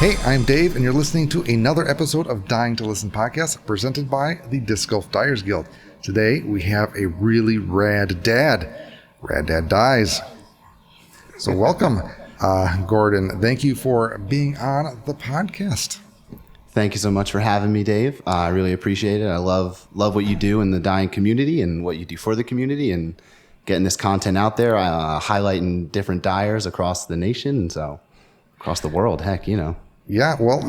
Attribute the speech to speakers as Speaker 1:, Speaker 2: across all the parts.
Speaker 1: Hey, I'm Dave, and you're listening to another episode of Dying to Listen podcast presented by the Disc Golf Dyers Guild. Today, we have a really rad dad, Rad Dad Dyes. So welcome, Gordon. Thank you for being on the podcast.
Speaker 2: Thank you so much for having me, Dave. I really appreciate it. I love what you do in the dying community and what you do for the community and getting this content out there, highlighting different dyers across the nation and so across the world, heck, you know.
Speaker 1: Yeah, well,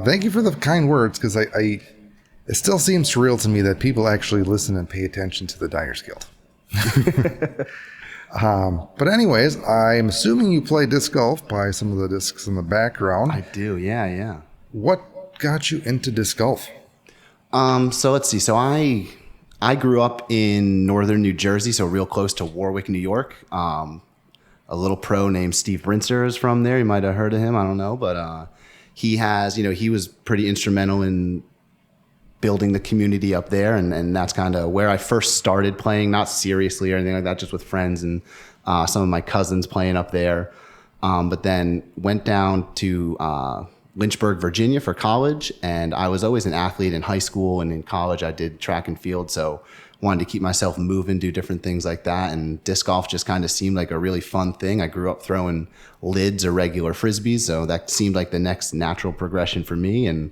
Speaker 1: thank you for the kind words, because it still seems surreal to me that people actually listen and pay attention to the Dyers Guild. But anyways, I'm assuming you play disc golf by some of the discs in the background.
Speaker 2: I do, yeah.
Speaker 1: What got you into disc golf?
Speaker 2: So let's see. So I grew up in northern New Jersey, so real close to Warwick, New York. A little pro named Steve Brinster is from there. You might have heard of him. I don't know, but he was pretty instrumental in building the community up there, and that's kind of where I first started playing, not seriously or anything like that, just with friends and some of my cousins playing up there. But then went down to Lynchburg, Virginia for college, and I was always an athlete in high school, and in college I did track and field, so wanted to keep myself moving, do different things like that, and disc golf just kind of seemed like a really fun thing. I grew up throwing lids or regular frisbees, so that seemed like the next natural progression for me, and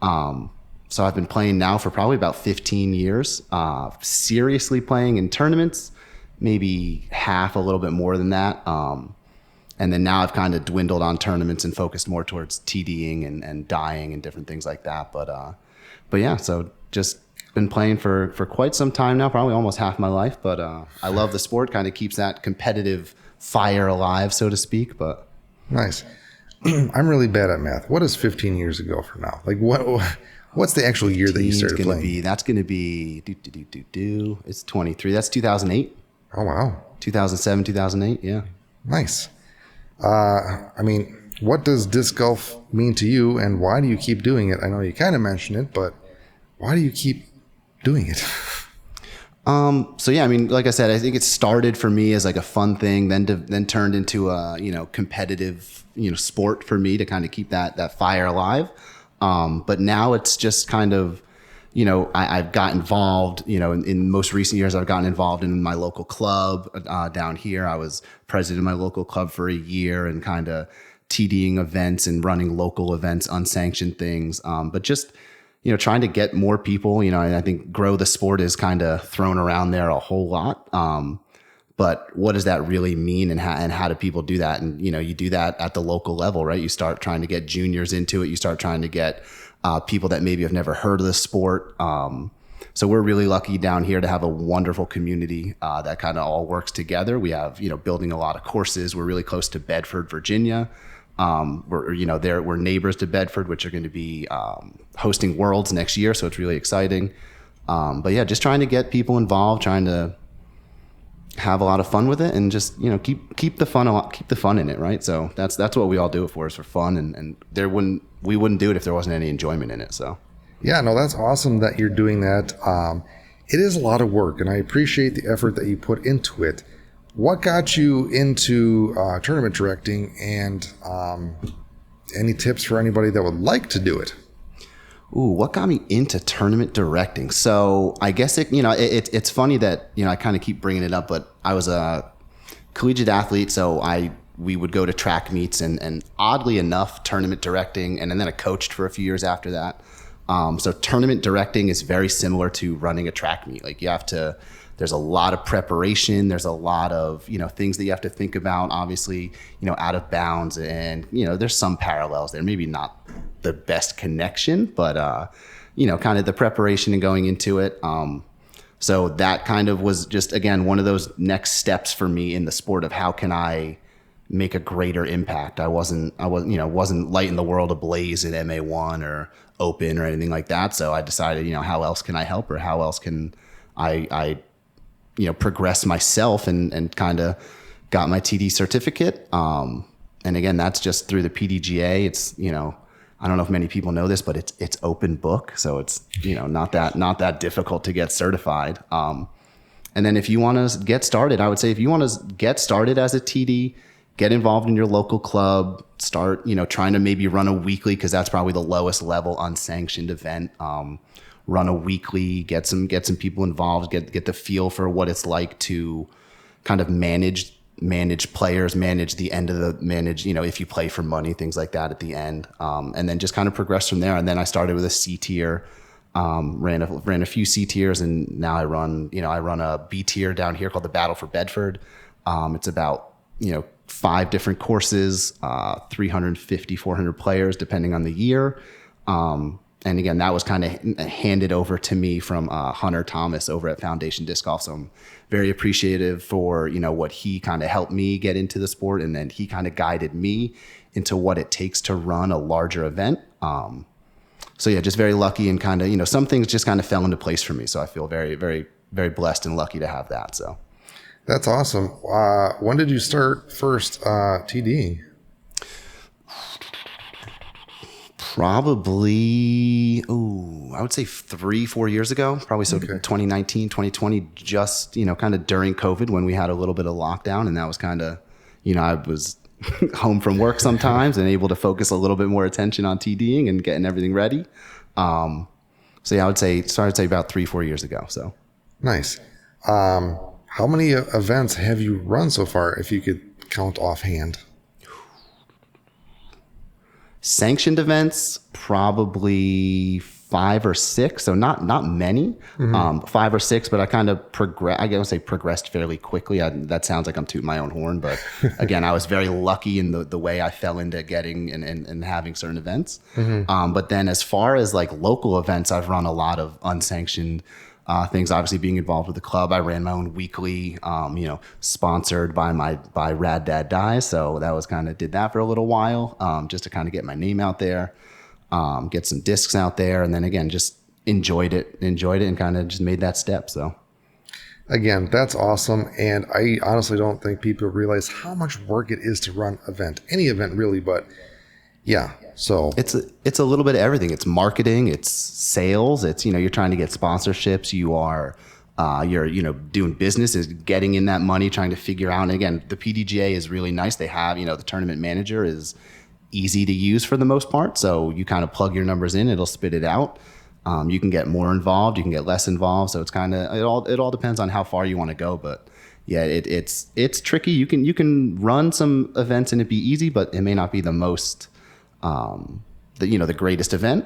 Speaker 2: so I've been playing now for probably about 15 years, seriously playing in tournaments, maybe half, a little bit more than that. And then now I've kind of dwindled on tournaments and focused more towards TDing and dying and different things like that. But yeah, so just been playing for quite some time now, probably almost half my life. But I love the sport, kind of keeps that competitive fire alive, so to speak. But
Speaker 1: nice. I'm really bad at math. What is 15 years ago from now? Like what's the actual year that you started playing?
Speaker 2: That's going to be, it's 23. That's 2008.
Speaker 1: Oh, wow.
Speaker 2: 2007, 2008, yeah.
Speaker 1: Nice. What does disc golf mean to you, and why do you keep doing it? I know you kind of mentioned it, but why do you keep doing it?
Speaker 2: So yeah, like I said, I think it started for me as like a fun thing, then turned into a, competitive, sport for me to kind of keep that fire alive. But now it's just kind of, I've got involved, in most recent years, I've gotten involved in my local club down here. I was president of my local club for a year and kind of TDing events and running local events, unsanctioned things. But just, trying to get more people, and I think grow the sport is kind of thrown around there a whole lot. But what does that really mean, and how do people do that? And, you do that at the local level, right? You start trying to get juniors into it. You start trying to get people that maybe have never heard of the sport. So we're really lucky down here to have a wonderful community that kind of all works together. We have, building a lot of courses. We're really close to Bedford, Virginia. We're neighbors to Bedford, which are going to be hosting Worlds next year. So it's really exciting. But yeah, just trying to get people involved, trying to have a lot of fun with it, and just keep the fun in it, right? So that's what we all do it for, is for fun, and we wouldn't do it if there wasn't any enjoyment in it. So
Speaker 1: yeah, no, that's awesome that you're doing that. It is a lot of work, and I appreciate the effort that you put into it. What got you into tournament directing, and any tips for anybody that would like to do it?
Speaker 2: Ooh, what got me into tournament directing? So I guess it's funny that, I kind of keep bringing it up, but I was a collegiate athlete. So we would go to track meets and oddly enough, tournament directing. And then I coached for a few years after that. So tournament directing is very similar to running a track meet. Like there's a lot of preparation. There's a lot of, things that you have to think about, obviously, out of bounds, and, there's some parallels there, maybe not the best connection, but, kind of the preparation and going into it. So that kind of was just, again, one of those next steps for me in the sport of how can I make a greater impact. I wasn't lighting the world ablaze at MA1 or Open or anything like that. So I decided, how else can I help, or how else can I progress myself, and kind of got my TD certificate. And again, that's just through the PDGA. It's, I don't know if many people know this, but it's open book. So it's, not that difficult to get certified. And then if you want to get started, I would say if you want to get started as a TD, get involved in your local club, start, trying to maybe run a weekly, because that's probably the lowest level unsanctioned event. Run a weekly, get some people involved, get the feel for what it's like to kind of manage players, manage the end of if you play for money, things like that at the end. And then just kind of progress from there. And then I started with a C tier, ran a few C tiers, and now I run a B tier down here called the Battle for Bedford. It's about, 5 different courses, 350, 400 players, depending on the year. And again, that was kind of handed over to me from Hunter Thomas over at Foundation Disc Golf. So I'm very appreciative for, what he kind of helped me get into the sport. And then he kind of guided me into what it takes to run a larger event. So yeah, just very lucky, and kind of, some things just kind of fell into place for me. So I feel very, very, very blessed and lucky to have that. So
Speaker 1: that's awesome. When did you start first TDing?
Speaker 2: Probably, I would say 3-4 years ago, probably. So 2019, 2020, just, kind of during COVID, when we had a little bit of lockdown, and that was kind of, I was home from work sometimes and able to focus a little bit more attention on TDing and getting everything ready. So yeah, I would say about 3-4 years ago. So
Speaker 1: nice. How many events have you run so far, if you could count offhand?
Speaker 2: Sanctioned events, probably 5 or 6. So not many, 5 or 6, but I kind of progressed fairly quickly. That sounds like I'm tooting my own horn, but again, I was very lucky in the way I fell into getting and having certain events. But then as far as like local events, I've run a lot of unsanctioned things. Obviously, being involved with the club, I ran my own weekly, sponsored by Rad Dad Dyes. So that was did that for a little while, just to kind of get my name out there, get some discs out there, and then again, just enjoyed it, and kind of just made that step. So
Speaker 1: again, that's awesome, and I honestly don't think people realize how much work it is to run any event really, but yeah. So
Speaker 2: it's a little bit of everything. It's marketing, it's sales, it's, you're trying to get sponsorships, you're doing business, is getting in that money, trying to figure out. And again, the PDGA is really nice. They have, the tournament manager is easy to use for the most part. So you kind of plug your numbers in, it'll spit it out. You can get more involved, you can get less involved. So it's it all depends on how far you want to go. But yeah, it's tricky. You can run some events and it'd be easy, but it may not be the most, the greatest event,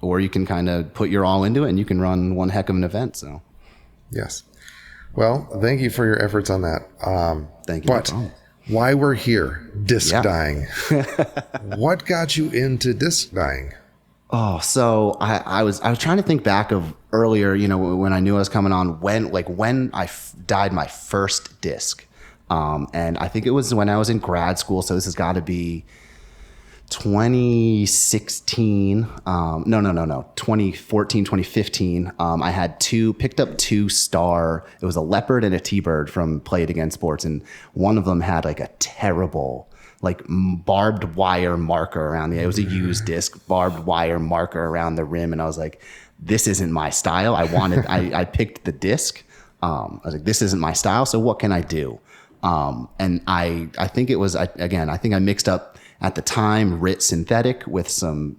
Speaker 2: or you can kind of put your all into it and you can run one heck of an event. So
Speaker 1: yes. Well, thank you for your efforts on that.
Speaker 2: Thank you.
Speaker 1: But why we're here, disc dyeing. What got you into disc dyeing?
Speaker 2: Oh, so I was trying to think back of earlier, when I knew I was coming on, when I dyed my first disc. And I think it was when I was in grad school. So this has got to be 2016, 2014, 2015. I had picked up 2 star. It was a leopard and a T-bird from Play It Again Sports. And one of them had like a terrible, barbed wire marker around it was a used disc, barbed wire marker around the rim. And I was like, this isn't my style. I picked the disc. I was like, this isn't my style. So what can I do? And I think it was, I think I mixed up at the time Rit synthetic with some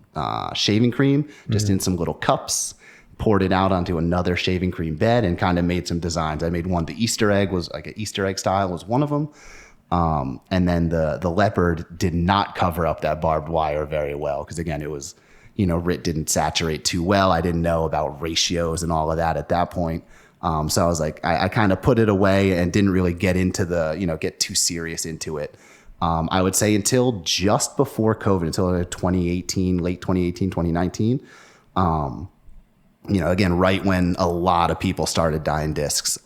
Speaker 2: shaving cream, just in some little cups, poured it out onto another shaving cream bed, and kind of made some designs. I made one, the Easter egg was like an Easter egg style was one of them. And then the leopard did not cover up that barbed wire very well, because again, it was, Rit didn't saturate too well. I didn't know about ratios and all of that at that point. So I was like, I kind of put it away and didn't really get into get too serious into it. I would say until just before COVID, until 2018, late 2018, 2019. Again, right when a lot of people started dyeing discs.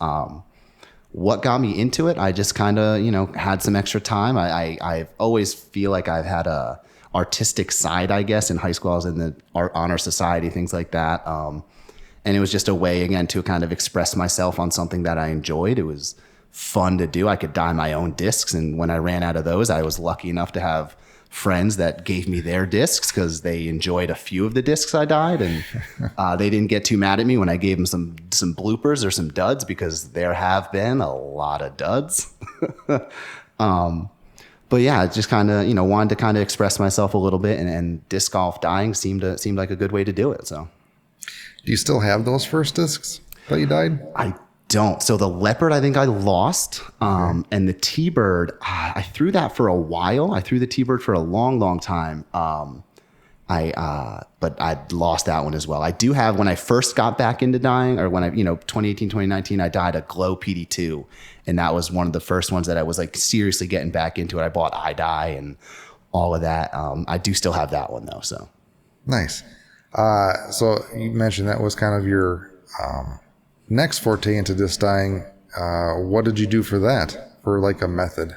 Speaker 2: What got me into it? I just kind of, had some extra time. I always feel like I've had a artistic side, I guess. In high school, I was in the art honor society, things like that. And it was just a way, again, to kind of express myself on something that I enjoyed. It was fun to do. I could dye my own discs. And when I ran out of those, I was lucky enough to have friends that gave me their discs, because they enjoyed a few of the discs I dyed, and they didn't get too mad at me when I gave them some bloopers or some duds, because there have been a lot of duds. but yeah, just kind of, wanted to kind of express myself a little bit, and disc golf dyeing seemed like a good way to do it. So.
Speaker 1: Do you still have those first discs that you dyed? I
Speaker 2: don't. So the leopard, I think I lost. And the T-bird, I threw that for a while. I threw the T-bird for a long, long time. But I lost that one as well. I do have, when I first got back into dyeing, or when 2018, 2019, I dyed a Glow PD2. And that was one of the first ones that I was like seriously getting back into it. I bought dye and all of that. I do still have that one though. So
Speaker 1: nice. So you mentioned that was kind of your next forte into disc dyeing. What did you do for that, for like a method?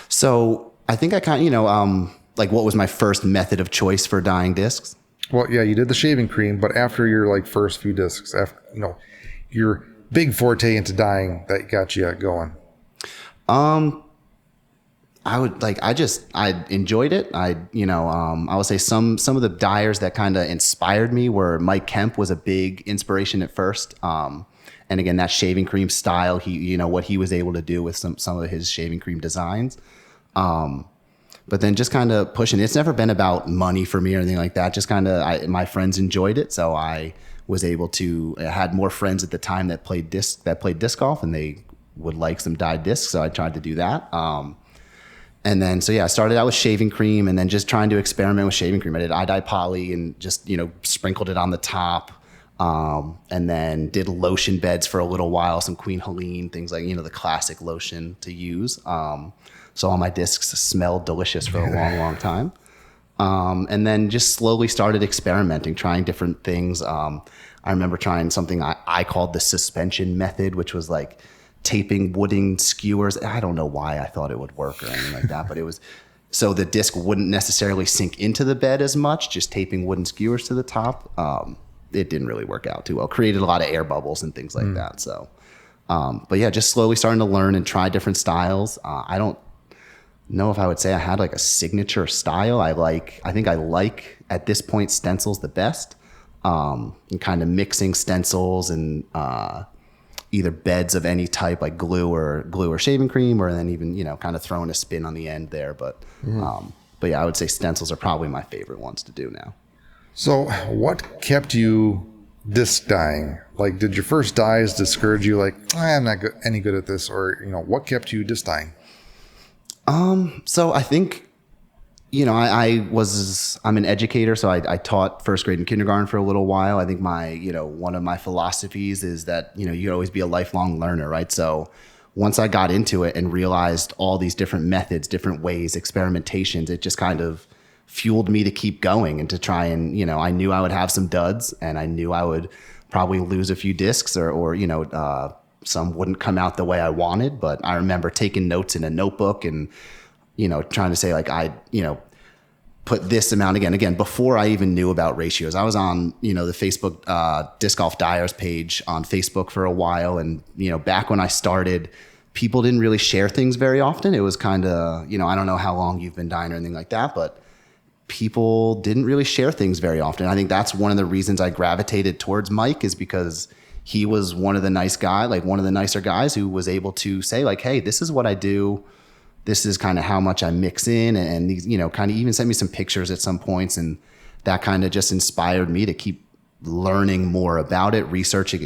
Speaker 2: So I think I kind of, like what was my first method of choice for dyeing discs?
Speaker 1: Well, yeah, you did the shaving cream, but after your like first few discs, after, your big forte into dyeing that got you going. I enjoyed it. I would say some of the dyers that kind of inspired me were Mike Kemp was a big inspiration at first. And again, that shaving cream style, what he was able to do with some of his shaving cream designs. But then just kind of pushing. It's never been about money for me or anything like that. Just kind of, my friends enjoyed it, so I was able to. I had more friends at the time that played disc golf, and they would like some dyed discs, so I tried to do that. And then, I started out with shaving cream, and then just trying to experiment with shaving cream. I did dye poly and just sprinkled it on the top, and then did lotion beds for a little while, some Queen Helene, things like the classic lotion to use. So all my discs smelled delicious for a long, long time. And then just slowly started experimenting, trying different things. I remember trying something I called the suspension method, which was like taping wooden skewers. I don't know why I thought it would work or anything like that, but it was so the disc wouldn't necessarily sink into the bed as much, just taping wooden skewers to the top. It didn't really work out too well. Created a lot of air bubbles and things like that. So, but yeah, just slowly starting to learn and try different styles. I don't know if I would say I had like a signature style. I think I like at this point stencils the best, and kind of mixing stencils and either beds of any type, like glue or shaving cream, or then even kind of throwing a spin on the end there. But yeah, I would say stencils are probably my favorite ones to do now. So what kept you disc dyeing? Like, did your first dyes discourage you? Like, I'm not any good at this, or what kept you disc dyeing?
Speaker 2: So I think, I'm an educator, so I taught first grade and kindergarten for a little while. I think one of my philosophies is that, you always be a lifelong learner, right? So once I got into it and realized all these different methods, different ways, experimentations, it just kind of fueled me to keep going and to try and, I knew I would have some duds, and I knew I would probably lose a few discs or some wouldn't come out the way I wanted, but I remember taking notes in a notebook and, trying to say like, put this amount again, before I even knew about ratios. I was on, the Facebook Disc Golf Dyers page on Facebook for a while. And, back when I started, people didn't really share things very often. It was kind of, I don't know how long you've been dyeing or anything like that, but people didn't really share things very often. I think that's one of the reasons I gravitated towards Mike, is because he was one of the nicer guys who was able to say like, hey, this is what I do. This is kind of how much I mix in, and these, kind of even sent me some pictures at some points. And that kind of just inspired me to keep learning more about it, researching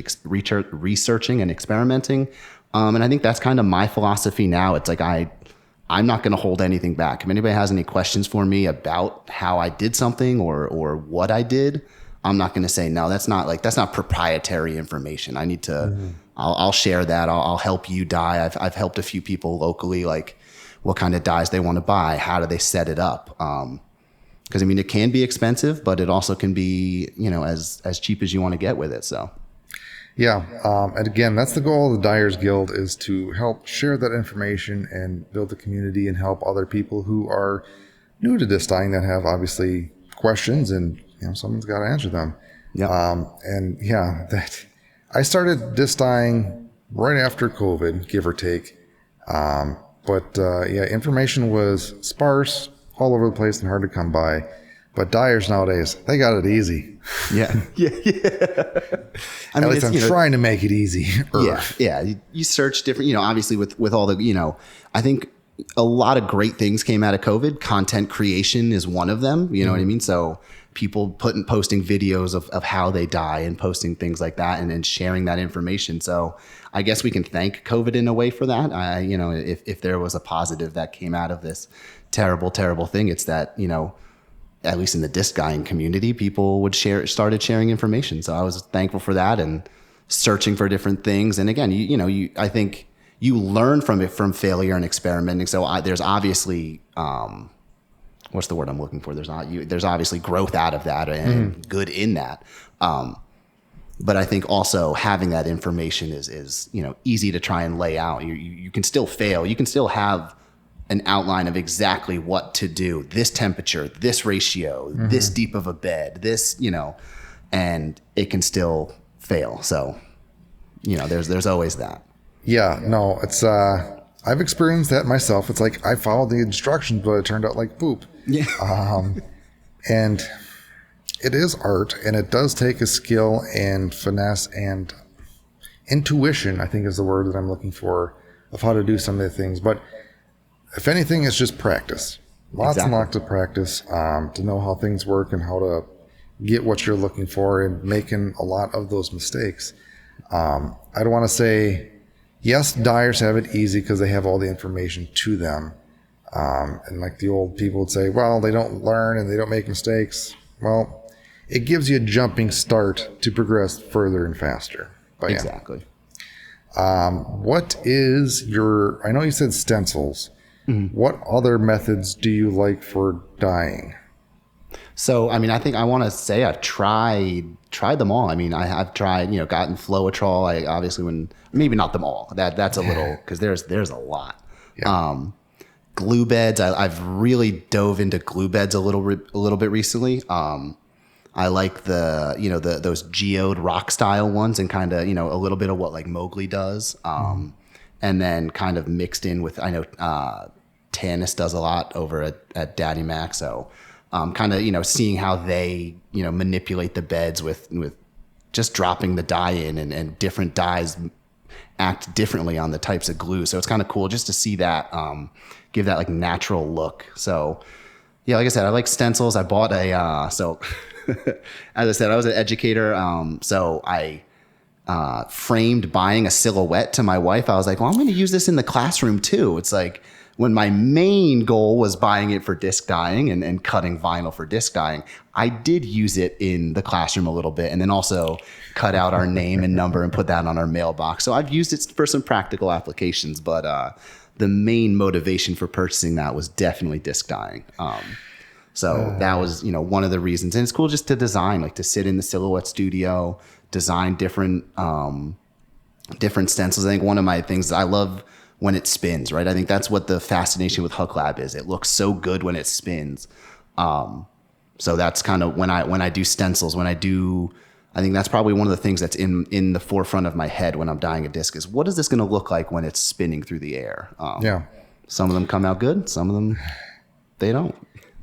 Speaker 2: and experimenting. And I think that's kind of my philosophy now. It's like, I'm not going to hold anything back. If anybody has any questions for me about how I did something or what I did, I'm not going to say, no, that's not proprietary information. I need to, I'll share that. I'll help you dye. I've helped a few people locally, like what kind of dyes they want to buy. How do they set it up? Cause it can be expensive, but it also can be, as cheap as you want to get with it. So.
Speaker 1: Yeah. And again, that's the goal of the Dyers Guild, is to help share that information and build a community and help other people who are new to disc dyeing that have obviously questions, and someone's got to answer them.
Speaker 2: Yeah.
Speaker 1: And yeah, that I started disc dyeing right after COVID, give or take. But information was sparse, all over the place, and hard to come by. But dyers nowadays, they got it easy.
Speaker 2: Yeah. Yeah.
Speaker 1: At least I'm trying to make it easy.
Speaker 2: Yeah. You search different, obviously with all the, I think a lot of great things came out of COVID. Content creation is one of them. You know what I mean? So people posting videos of how they dye and posting things like that and then sharing that information. So I guess we can thank COVID in a way for that. If there was a positive that came out of this terrible, terrible thing, it's that, at least in the disc dyeing community, people started sharing information. So I was thankful for that and searching for different things. And again, I think you learn from failure and experimenting. So there's obviously, what's the word I'm looking for? There's obviously growth out of that and good in that. But I think also having that information is easy to try and lay out. You can still fail. You can still have an outline of exactly what to do. This temperature, this ratio, this deep of a bed, this, and it can still fail. So, there's always that.
Speaker 1: Yeah, no, it's, I've experienced that myself. It's like I followed the instructions, but it turned out like poop.
Speaker 2: Yeah.
Speaker 1: And it is art, and it does take a skill and finesse and intuition, I think is the word that I'm looking for, of how to do some of the things. But if anything, it's just practice. Lots and lots of practice to know how things work and how to get what you're looking for, and making a lot of those mistakes. I don't want to say, yes, dyers have it easy because they have all the information to them. And like the old people would say, well, they don't learn and they don't make mistakes. Well, it gives you a jumping start to progress further and faster. But
Speaker 2: exactly.
Speaker 1: What is I know you said stencils. What other methods do you like for dyeing?
Speaker 2: So, I think I want to say I've tried them all. I've tried, gotten Floetrol. Maybe not them all. That's a little, because there's a lot. Yeah. Glue beds. I've really dove into glue beds a little bit recently. I like those geode rock style ones, and kind of, a little bit of what like Mowgli does. And then kind of mixed in with, I know Tanis does a lot over at Daddy Mac. So kind of, seeing how they, manipulate the beds with just dropping the dye in, and different dyes act differently on the types of glue. So it's kind of cool just to see that, give that like natural look. So yeah, like I said, I like stencils. I bought as I said, I was an educator. So I framed buying a silhouette to my wife. I was like, well, I'm going to use this in the classroom too. It's like, when my main goal was buying it for disc dyeing and cutting vinyl for disc dyeing, I did use it in the classroom a little bit, and then also cut out our name and number and put that on our mailbox. So I've used it for some practical applications, but the main motivation for purchasing that was definitely disc dyeing. So that was, one of the reasons. And it's cool just to design, like to sit in the silhouette studio, design different stencils. I think one of my things I love when it spins, right? I think that's what the fascination with Hook Lab is. It looks so good when it spins. So that's kind of when I do stencils, I think that's probably one of the things that's in the forefront of my head when I'm dyeing a disc is, what is this going to look like when it's spinning through the air? Some of them come out good. Some of them, they don't.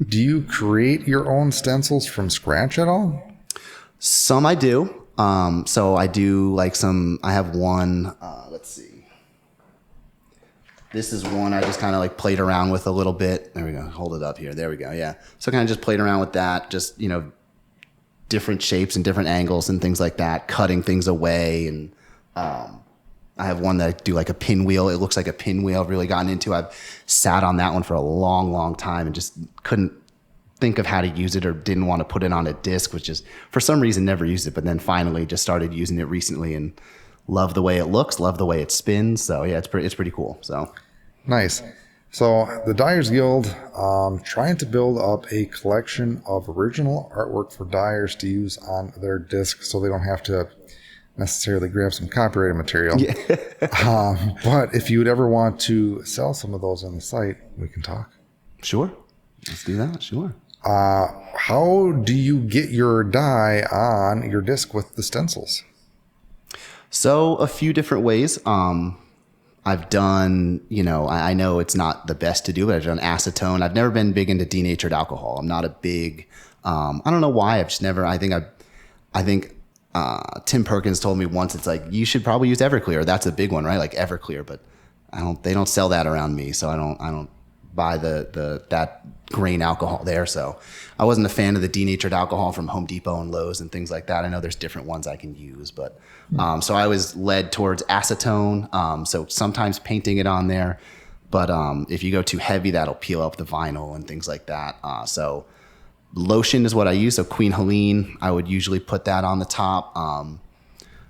Speaker 1: Do you create your own stencils from scratch at all?
Speaker 2: Some I do. So I do like I have one, let's see. This is one I just kind of like played around with a little bit. There we go. Hold it up here. There we go. Yeah. So kind of just played around with that. Just, different shapes and different angles and things like that, cutting things away. And I have one that I do like a pinwheel. It looks like a pinwheel I've really gotten into. I've sat on that one for a long, long time and just couldn't think of how to use it, or didn't want to put it on a disc, which is for some reason never used it, but then finally just started using it recently and love the way it looks, love the way it spins. So yeah, it's pretty cool. So
Speaker 1: nice. So the Dyers Guild, trying to build up a collection of original artwork for dyers to use on their discs, so they don't have to necessarily grab some copyrighted material. Yeah. But if you would ever want to sell some of those on the site, we can talk.
Speaker 2: Sure. Let's do that. Sure.
Speaker 1: How do you get your dye on your disc with the stencils?
Speaker 2: So a few different ways. I've done, I know it's not the best to do, but I've done acetone. I've never been big into denatured alcohol. I'm not a big, I don't know why. I've just never, I think Tim Perkins told me once, it's like, you should probably use Everclear. That's a big one, right? Like Everclear, but They don't sell that around me, so I don't buy that grain alcohol there. So I wasn't a fan of the denatured alcohol from Home Depot and Lowe's and things like that. I know there's different ones I can use, but so I was led towards acetone. So sometimes painting it on there, but if you go too heavy, that'll peel up the vinyl and things like that. So lotion is what I use. So Queen Helene, I would usually put that on the top.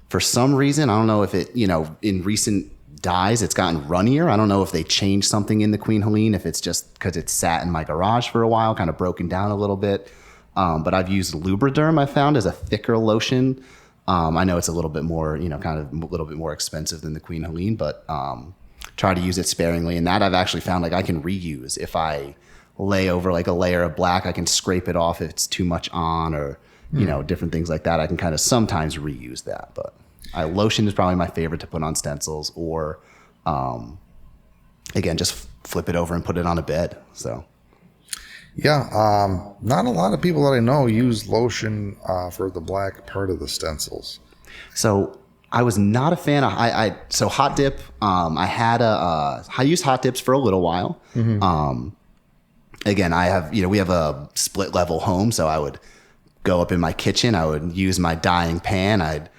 Speaker 2: For some reason, I don't know if it, in recent dyes, it's gotten runnier. I don't know if they changed something in the Queen Helene, if it's just because it sat in my garage for a while, kind of broken down a little bit. But I've used Lubriderm, I found, as a thicker lotion. I know it's a little bit more, kind of a little bit more expensive than the Queen Helene, but try to use it sparingly. And that I've actually found like I can reuse. If I lay over like a layer of black, I can scrape it off if it's too much on, or, different things like that. I can kind of sometimes reuse that, but lotion is probably my favorite to put on stencils, or again, just flip it over and put it on a bed. So
Speaker 1: yeah, not a lot of people that I know use lotion for the black part of the stencils.
Speaker 2: So I was not a fan of so hot dip. I used hot dips for a little while. Again, we have a split level home, so I would go up in my kitchen. I would use my dyeing pan. I'd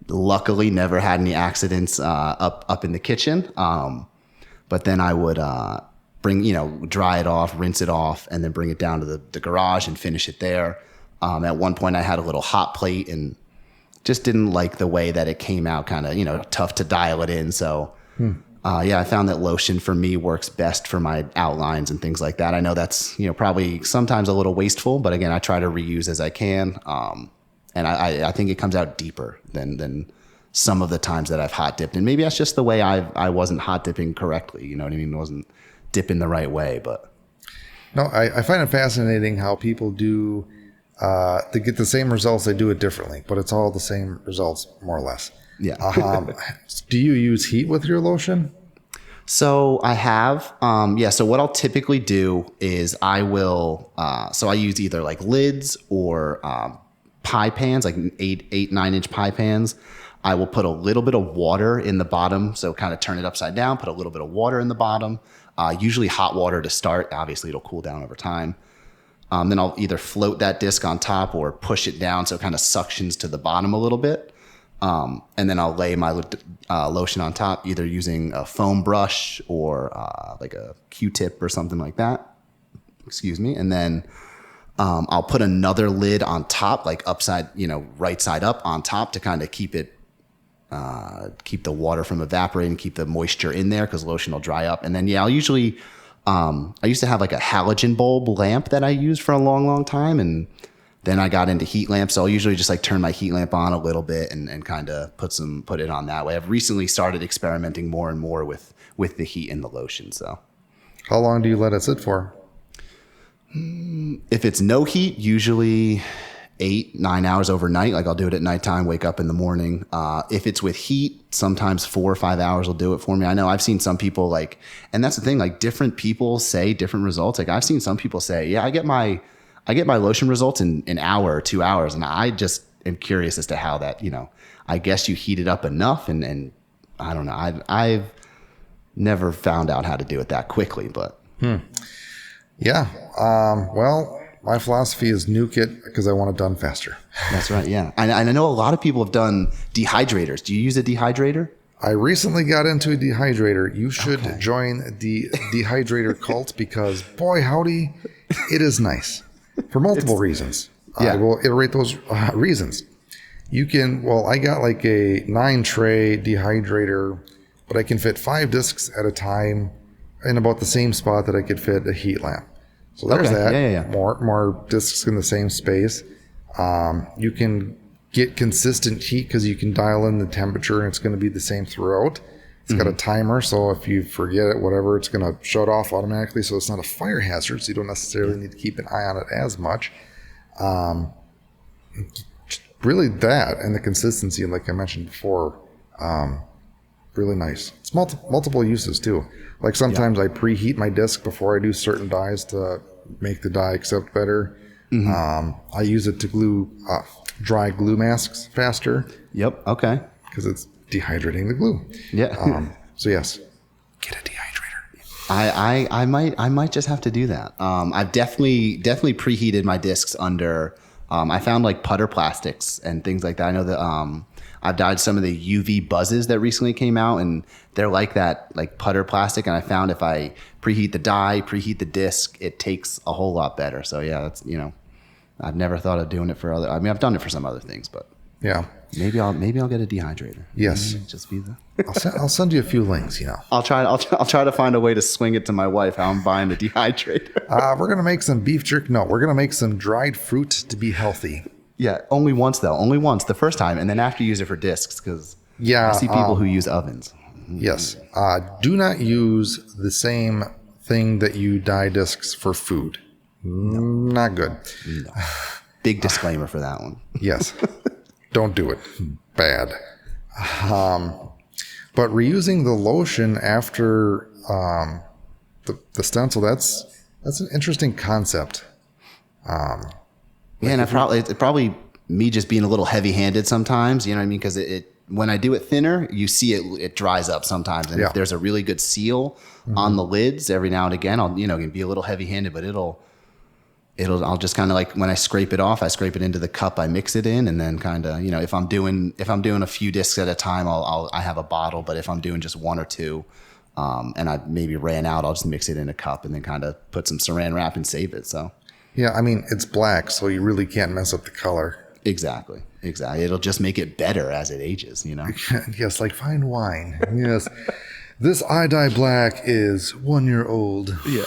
Speaker 2: luckily never had any accidents up in the kitchen. But then I would dry it off, rinse it off, and then bring it down to the garage and finish it there. At one point I had a little hot plate and just didn't like the way that it came out, kind of, tough to dial it in. So I found that lotion for me works best for my outlines and things like that. I know that's, probably sometimes a little wasteful, but again, I try to reuse as I can. And I think it comes out deeper than some of the times that I've hot dipped. And maybe that's just the way I wasn't hot dipping correctly. You know what I mean? Wasn't dipping the right way, but.
Speaker 1: No, I find it fascinating how people do, to get the same results, they do it differently, but it's all the same results, more or less.
Speaker 2: Yeah.
Speaker 1: Do you use heat with your lotion?
Speaker 2: So I have, so what I'll typically do is I will, so I use either like lids or, pie pans, like 9-inch pie pans. I will put a little bit of water in the bottom. So kind of turn it upside down, put a little bit of water in the bottom, usually hot water to start. Obviously it'll cool down over time. Then I'll either float that disc on top or push it down so it kind of suctions to the bottom a little bit. And then I'll lay my lotion on top, either using a foam brush or like a Q-tip or something like that. Excuse me. And then I'll put another lid on top, like upside, right side up on top to kind of keep the water from evaporating, keep the moisture in there because lotion will dry up. And then, I'll usually, I used to have like a halogen bulb lamp that I used for a long, long time. And then I got into heat lamps. So I'll usually just like turn my heat lamp on a little bit and kind of put it on that way. I've recently started experimenting more and more with the heat and the lotion. So
Speaker 1: how long do you let it sit for?
Speaker 2: If it's no heat, usually 8-9 hours overnight. Like I'll do it at nighttime, wake up in the morning. If it's with heat, sometimes 4 or 5 hours will do it for me. I know I've seen some people and that's the thing, like different people say different results. Like I've seen some people say, yeah, I get my lotion results in an hour or 2 hours. And I just am curious as to how that, I guess you heat it up enough and I don't know. I've never found out how to do it that quickly, but.
Speaker 1: Yeah. Well, my philosophy is nuke it because I want it done faster.
Speaker 2: That's right. Yeah. And I know a lot of people have done dehydrators. Do you use a dehydrator?
Speaker 1: I recently got into a dehydrator. You should join the dehydrator cult because boy, howdy, it is nice for multiple reasons. I will iterate those reasons. You can, I got like a 9-tray dehydrator, but I can fit 5 discs at a time in about the same spot that I could fit a heat lamp. So there's that.
Speaker 2: Yeah.
Speaker 1: More discs in the same space. You can get consistent heat because you can dial in the temperature and it's going to be the same throughout. It's got a timer, so if you forget it, whatever, it's going to shut off automatically. So it's not a fire hazard, so you don't necessarily need to keep an eye on it as much. Really that and the consistency, like I mentioned before, really nice. It's multiple uses too. Like sometimes I preheat my disc before I do certain dyes to make the dye accept better. I use it to glue dry glue masks faster.
Speaker 2: Yep. Okay.
Speaker 1: Because it's dehydrating the glue.
Speaker 2: Yeah.
Speaker 1: So yes. Get a dehydrator.
Speaker 2: I might just have to do that. I've definitely preheated my discs under. I found like putter plastics and things like that. I know that I've dyed some of the UV buzzes that recently came out, and they're like that, like putter plastic. And I found if I preheat the dye, preheat the disc, it takes a whole lot better. So yeah, that's, I've never thought of doing it for other. I mean, I've done it for some other things, but
Speaker 1: yeah,
Speaker 2: maybe I'll get a dehydrator.
Speaker 1: Yes,
Speaker 2: just be the.
Speaker 1: I'll send you a few links.
Speaker 2: I'll try to find a way to swing it to my wife how I'm buying the dehydrator.
Speaker 1: We're gonna make some beef jerky. No, we're gonna make some dried fruit to be healthy.
Speaker 2: Yeah, only once though. Only once the first time, and then after use it for discs because I see people who use ovens.
Speaker 1: Yes. Do not use the same thing that you dye discs for food. No. Not good.
Speaker 2: No. Big disclaimer for that one.
Speaker 1: Yes. Don't do it. Bad. But reusing the lotion after the stencil, that's an interesting concept.
Speaker 2: Yeah, and it's probably me just being a little heavy-handed sometimes, you know what I mean? Because when I do it thinner, you see it dries up sometimes. And if there's a really good seal on the lids, every now and again, I'll be a little heavy-handed, but I'll just kind of like when I scrape it off, I scrape it into the cup, I mix it in, and then kind of if I'm doing a few discs at a time, I have a bottle. But if I'm doing just one or two, and I maybe ran out, I'll just mix it in a cup and then kind of put some Saran wrap and save it. So.
Speaker 1: Yeah, I mean, it's black, so you really can't mess up the color.
Speaker 2: Exactly. It'll just make it better as it ages,
Speaker 1: Yes, like fine wine. Yes. This eye dye black is 1 year old.
Speaker 2: Yeah.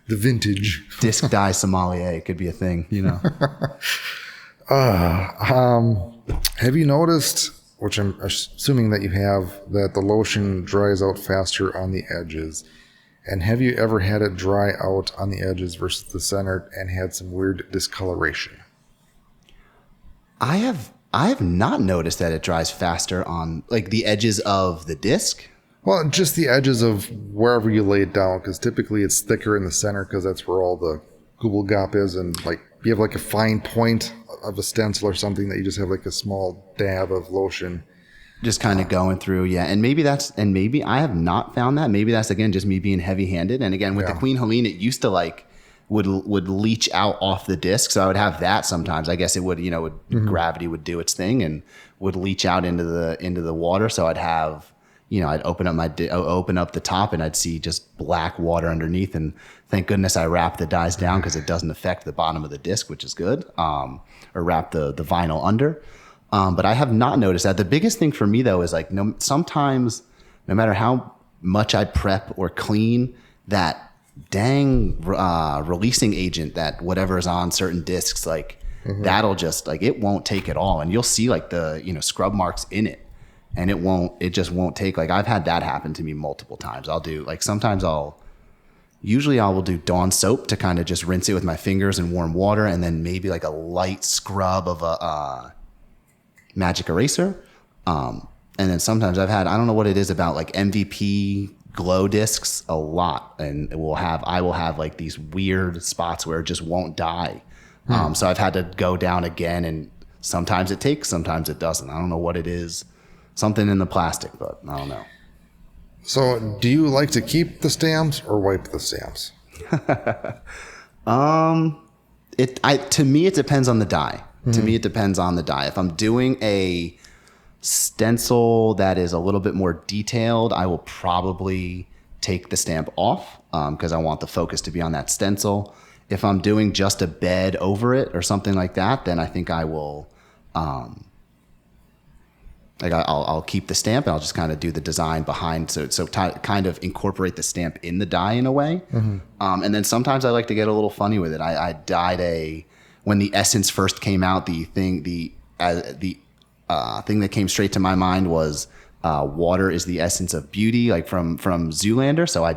Speaker 1: The vintage.
Speaker 2: Disc dye sommelier could be a thing,
Speaker 1: Have you noticed, which I'm assuming that you have, that the lotion dries out faster on the edges? And have you ever had it dry out on the edges versus the center and had some weird discoloration?
Speaker 2: I have not noticed that it dries faster on like the edges of the disc.
Speaker 1: Well, just the edges of wherever you lay it down, because typically it's thicker in the center because that's where all the Google Gop is, and like you have like a fine point of a stencil or something that you just have like a small dab of lotion.
Speaker 2: Just kind of going through, yeah. And maybe I have not found that. Maybe that's, again, just me being heavy-handed. And again, with the Queen Helene, it used to like would leach out off the disc. So I would have that sometimes. I guess it would, gravity would do its thing and would leach out into the water. So I'd have, I'd open up the top and I'd see just black water underneath. And thank goodness I wrapped the dyes down because it doesn't affect the bottom of the disc, which is good. Or wrap the vinyl under. But I have not noticed that. The biggest thing for me, though, is like sometimes, no matter how much I prep or clean, that dang releasing agent that whatever is on certain discs, like that'll just like it won't take it all, and you'll see like the scrub marks in it, and it just won't take. Like I've had that happen to me multiple times. I'll do like sometimes Usually I will do Dawn soap to kind of just rinse it with my fingers in warm water, and then maybe like a light scrub of a magic eraser. And then sometimes I don't know what it is about like MVP glow discs a lot. And I will have like these weird spots where it just won't dye. So I've had to go down again, and sometimes it takes, sometimes it doesn't. I don't know what it is. Something in the plastic, but I don't know.
Speaker 1: So do you like to keep the stamps or wipe the stamps?
Speaker 2: To me, it depends on the dye. To me, it depends on the dye. If I'm doing a stencil that is a little bit more detailed, I will probably take the stamp off because I want the focus to be on that stencil. If I'm doing just a bed over it or something like that, then I think I will, I'll keep the stamp and I'll just kind of do the design behind, so kind of incorporate the stamp in the dye in a way. And then sometimes I like to get a little funny with it. I dyed when the essence first came out, the thing that came straight to my mind was water is the essence of beauty, like from Zoolander. So I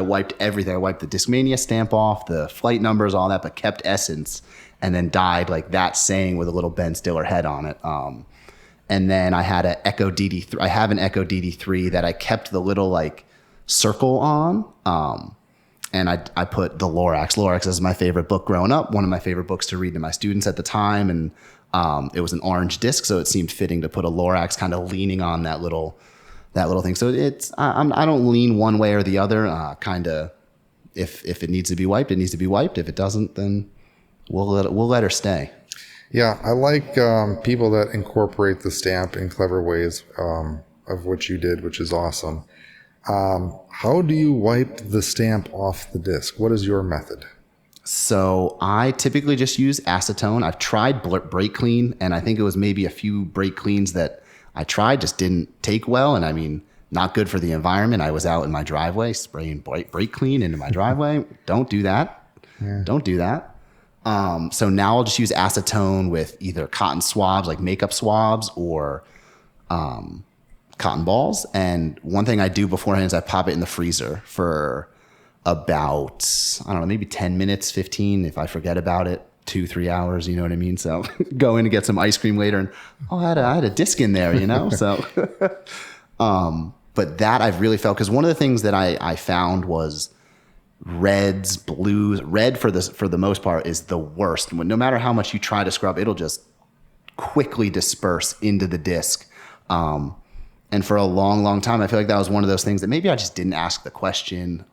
Speaker 2: wiped everything. I wiped the Discmania stamp off, the flight numbers, all that, but kept essence, and then dyed like that saying with a little Ben Stiller head on it. And then I had an Echo DD3. I have an Echo DD3 that I kept the little like circle on. And I put the Lorax. Lorax is my favorite book growing up, one of my favorite books to read to my students at the time. And it was an orange disc, so it seemed fitting to put a Lorax kind of leaning on that little that little thing. So I don't lean one way or the other. Kind of, if it needs to be wiped, it needs to be wiped. If it doesn't, then we'll let her stay.
Speaker 1: Yeah, I like people that incorporate the stamp in clever ways, of which you did, which is awesome. How do you wipe the stamp off the disc? What is your method?
Speaker 2: So I typically just use acetone. I've tried brake clean, and I think it was maybe a few brake cleans that I tried just didn't take well. And I mean, not good for the environment. I was out in my driveway spraying brake clean into my driveway. Don't do that. Yeah. Don't do that. So now I'll just use acetone with either cotton swabs, like makeup swabs, or cotton balls. And one thing I do beforehand is I pop it in the freezer for about, I don't know, maybe 10 minutes, 15, if I forget about it, 2-3 hours, you know what I mean? So go in and get some ice cream later and, I had a disc in there, you know? So, but that I've really felt, because one of the things that I found was reds, blues. Red for the most part is the worst. No matter how much you try to scrub, it'll just quickly disperse into the disc. And for a long, long time, I feel like that was one of those things that maybe I just didn't ask the question,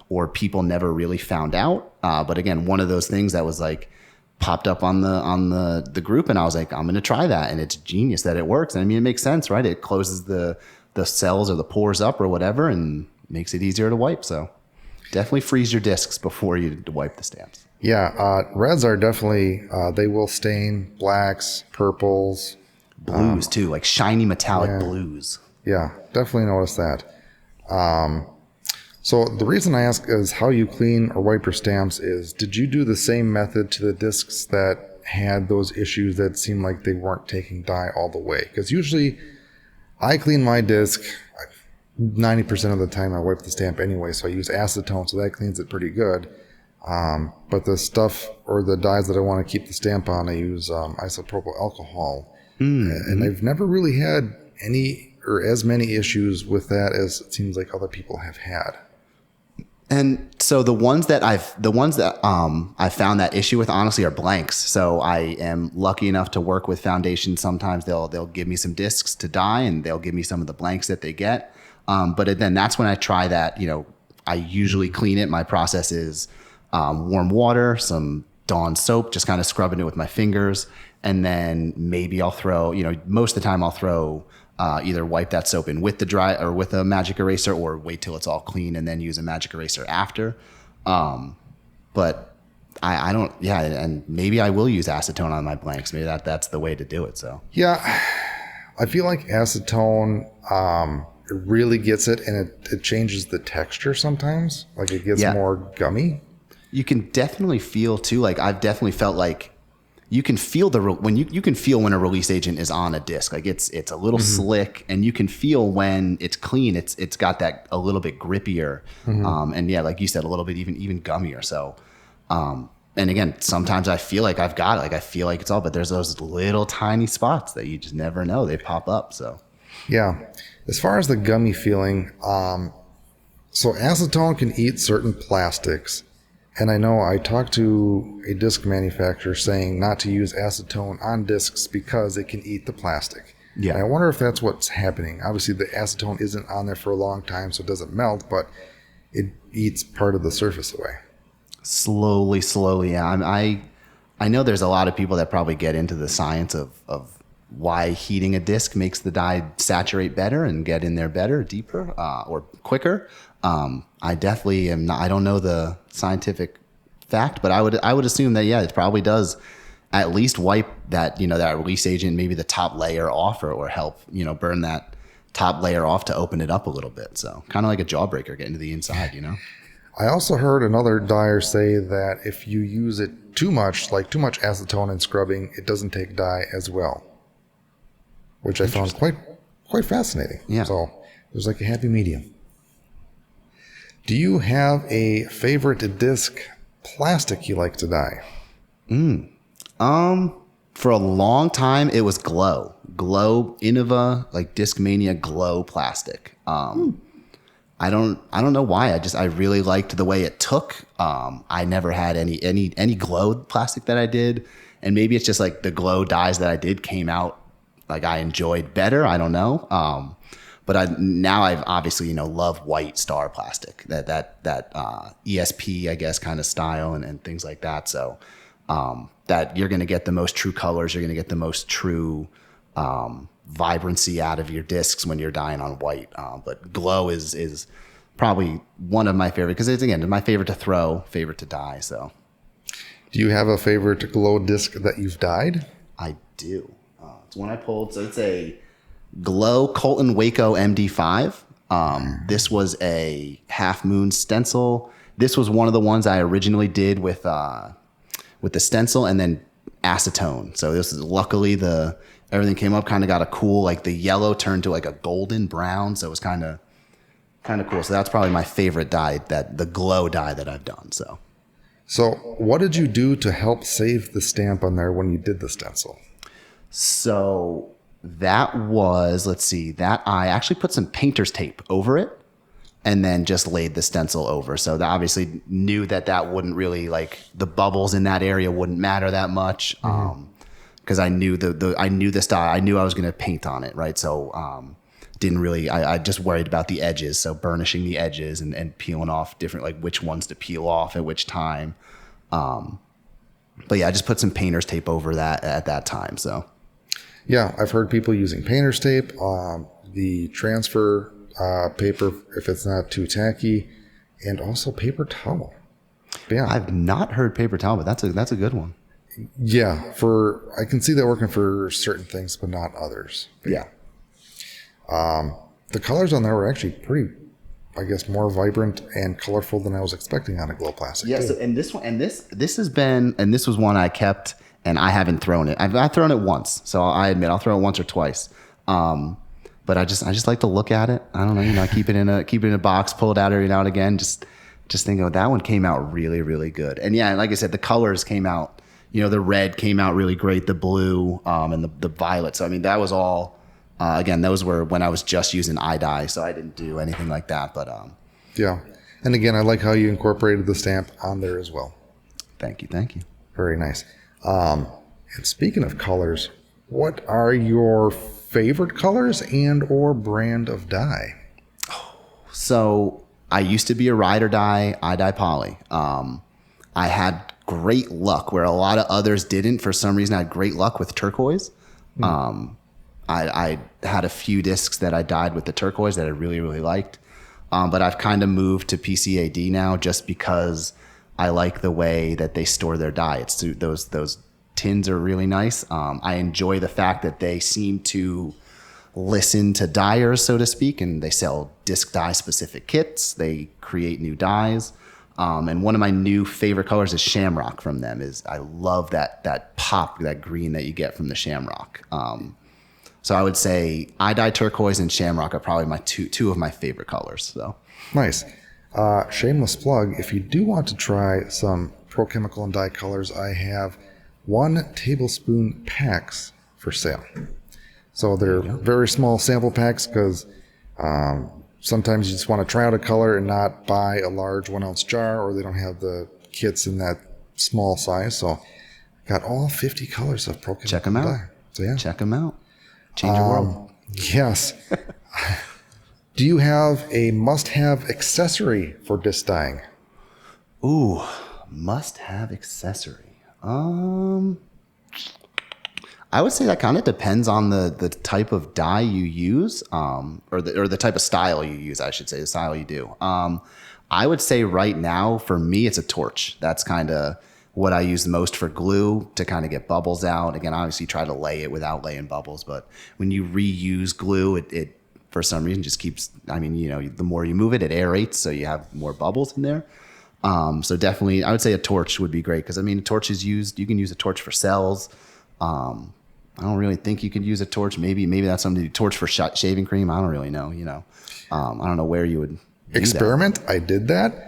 Speaker 2: or people never really found out. But again, one of those things that was like popped up on the group, and I was like, I'm going to try that, and it's genius that it works. And I mean, it makes sense, right? It closes the cells or the pores up or whatever, and makes it easier to wipe. So definitely freeze your discs before you wipe the stamps.
Speaker 1: Yeah, reds are definitely they will stain blacks, purples.
Speaker 2: Blues too, like shiny metallic blues.
Speaker 1: Yeah, definitely noticed that. So the reason I ask is how you clean or wipe your stamps is, did you do the same method to the discs that had those issues that seemed like they weren't taking dye all the way? Because usually I clean my disc 90% of the time. I wipe the stamp anyway, so I use acetone, so that cleans it pretty good. But the stuff or the dyes that I want to keep the stamp on, I use isopropyl alcohol. And I've never really had any or as many issues with that as it seems like other people have had.
Speaker 2: And so the ones that I've found that issue with, honestly, are blanks. So I am lucky enough to work with foundations. Sometimes they'll give me some discs to dye, and they'll give me some of the blanks that they get. But then that's when I try that. You know, I usually clean it. My process is warm water, some Dawn soap, just kind of scrubbing it with my fingers. And then maybe I'll throw, most of the time I'll throw either wipe that soap in with the dry or with a magic eraser, or wait till it's all clean and then use a magic eraser after. But I don't, and maybe I will use acetone on my blanks. Maybe that's the way to do it. So
Speaker 1: yeah, I feel like acetone, it really gets it, and it changes the texture sometimes. Like it gets more gummy.
Speaker 2: You can definitely feel too. Like I've definitely felt like you can feel you can feel when a release agent is on a disc. Like it's a little slick, and you can feel when it's clean. It's got that a little bit grippier, and like you said, a little bit even gummier. So, and again, sometimes I feel like I've got it. Like I feel like it's all, but there's those little tiny spots that you just never know, they pop up. So,
Speaker 1: yeah. As far as the gummy feeling, so acetone can eat certain plastics. And I know I talked to a disc manufacturer saying not to use acetone on discs because it can eat the plastic. Yeah. And I wonder if that's what's happening. Obviously, the acetone isn't on there for a long time, so it doesn't melt, but it eats part of the surface away.
Speaker 2: Slowly, yeah. I know there's a lot of people that probably get into the science of why heating a disc makes the dye saturate better and get in there better, deeper, or quicker. I definitely am not, I don't know the scientific fact, but I would assume that, it probably does at least wipe that, that release agent, maybe the top layer off, or help, burn that top layer off to open it up a little bit. So kind of like a jawbreaker getting to the inside,
Speaker 1: I also heard another dyer say that if you use it too much, like too much acetone in scrubbing, it doesn't take dye as well, which I found quite fascinating. Yeah. So there's like a happy medium. Do you have a favorite disc plastic you like to dye?
Speaker 2: For a long time, it was Glow Innova, like Discmania Glow plastic. I don't know why. I really liked the way it took. I never had any Glow plastic that I did, and maybe it's just like the Glow dyes that I did came out like I enjoyed better. I don't know. But I've obviously, love white star plastic, that ESP, I guess, kind of style and things like that. So that you're going to get the most true colors. You're going to get the most true vibrancy out of your discs when you're dyeing on white. But glow is probably one of my favorite, because it's, again, my favorite to throw, favorite to dye. So,
Speaker 1: do you have a favorite glow disc that you've dyed?
Speaker 2: I do. It's one I pulled. So it's a Glow Colton Waco MD5. This was a half moon stencil. This was one of the ones I originally did with the stencil and then acetone. So this is luckily everything came up, kind of got a cool, like the yellow turned to like a golden brown. So it was kind of cool. So that's probably my favorite dye, the glow dye that I've done.
Speaker 1: So what did you do to help save the stamp on there when you did the stencil?
Speaker 2: So that was, that I actually put some painter's tape over it and then just laid the stencil over. So that obviously knew that wouldn't really, like, the bubbles in that area wouldn't matter that much. Because I knew I knew the style. I knew I was going to paint on it, right? So didn't really, I just worried about the edges. So burnishing the edges and peeling off different, like which ones to peel off at which time. But yeah, I just put some painter's tape over that at that time. So.
Speaker 1: Yeah, I've heard people using painter's tape, the transfer paper if it's not too tacky, and also paper towel. But yeah,
Speaker 2: I've not heard paper towel, but that's a good one.
Speaker 1: Yeah, I can see that working for certain things, but not others. But yeah. The colors on there were actually pretty, I guess, more vibrant and colorful than I was expecting on a glow plastic.
Speaker 2: Yeah, and this one, this was one I kept. And I haven't thrown it. I've thrown it once, so I admit I'll throw it once or twice. But I just like to look at it. I don't know, keep it in a box, pull it out every now and again. Just think, that one came out really, really good. And yeah, like I said, the colors came out. The red came out really great, the blue, and the violet. So I mean, that was all. Again, those were when I was just using dye, so I didn't do anything like that. But
Speaker 1: yeah, and again, I like how you incorporated the stamp on there as well.
Speaker 2: Thank you.
Speaker 1: Very nice. And speaking of colors, what are your favorite colors and or brand of dye?
Speaker 2: So I used to be a ride or die. I dye poly. I had great luck where a lot of others didn't. For some reason, I had great luck with turquoise. I had a few discs that I dyed with the turquoise that I really, really liked. But I've kind of moved to PCAD now just because I like the way that they store their dye. Those tins are really nice. I enjoy the fact that they seem to listen to dyers, so to speak, and they sell disc dye specific kits. They create new dyes. And one of my new favorite colors is shamrock from them. I love that pop, that green that you get from the shamrock. So I would say I dye turquoise and shamrock are probably my two of my favorite colors. So
Speaker 1: nice. Shameless plug, if you do want to try some Pro Chemical and dye colors, I have 1 tablespoon packs for sale. So they're very small sample packs because sometimes you just want to try out a color and not buy a large 1 ounce jar, or they don't have the kits in that small size. So got all 50 colors of Pro Chemical.
Speaker 2: Check them out.
Speaker 1: Dye. So yeah,
Speaker 2: check them out. Change your world.
Speaker 1: Yes. Do you have a must-have accessory for disc dyeing?
Speaker 2: Ooh, must-have accessory. I would say that kind of depends on the type of dye you use, or the type of style you use, I should say, the style you do. I would say right now, for me, it's a torch. That's kind of what I use the most for glue to kind of get bubbles out. Again, obviously try to lay it without laying bubbles, but when you reuse glue, it for some reason just keeps, the more you move it, it aerates, so you have more bubbles in there. So definitely, I would say a torch would be great because, a torch is used, you can use a torch for cells. I don't really think you could use a torch. Maybe that's something to do. Torch for shaving cream. I don't really know, I don't know where you would
Speaker 1: experiment. I did that.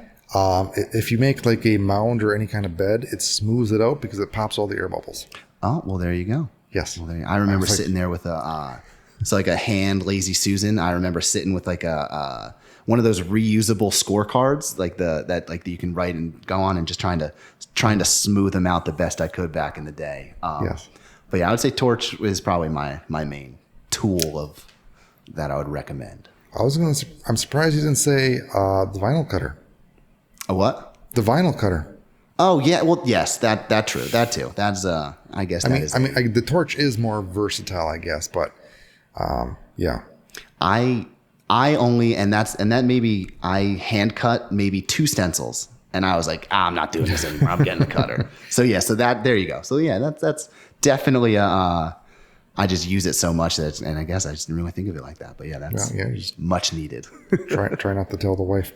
Speaker 1: If you make like a mound or any kind of bed, it smooths it out because it pops all the air bubbles.
Speaker 2: Oh, well, there you go.
Speaker 1: Yes.
Speaker 2: Well, I remember sitting there with it's like a hand Lazy Susan. I remember sitting with like one of those reusable scorecards, like that you can write and go on, and just trying to smooth them out the best I could back in the day.
Speaker 1: Yes.
Speaker 2: But yeah, I would say torch is probably my main tool of that I would recommend.
Speaker 1: I'm surprised you didn't say the vinyl cutter.
Speaker 2: A what?
Speaker 1: The vinyl cutter.
Speaker 2: Oh yeah, well yes, that true, that too. That's I guess that is.
Speaker 1: The torch is more versatile, I guess, but yeah.
Speaker 2: I only and that maybe I hand cut maybe 2 stencils, and I was like, I'm not doing this anymore. I'm getting a cutter. So yeah, so that there you go. So yeah, that's definitely I just use it so much and I guess I just didn't really think of it like that. But yeah, that's
Speaker 1: just
Speaker 2: much needed.
Speaker 1: try not to tell the wife.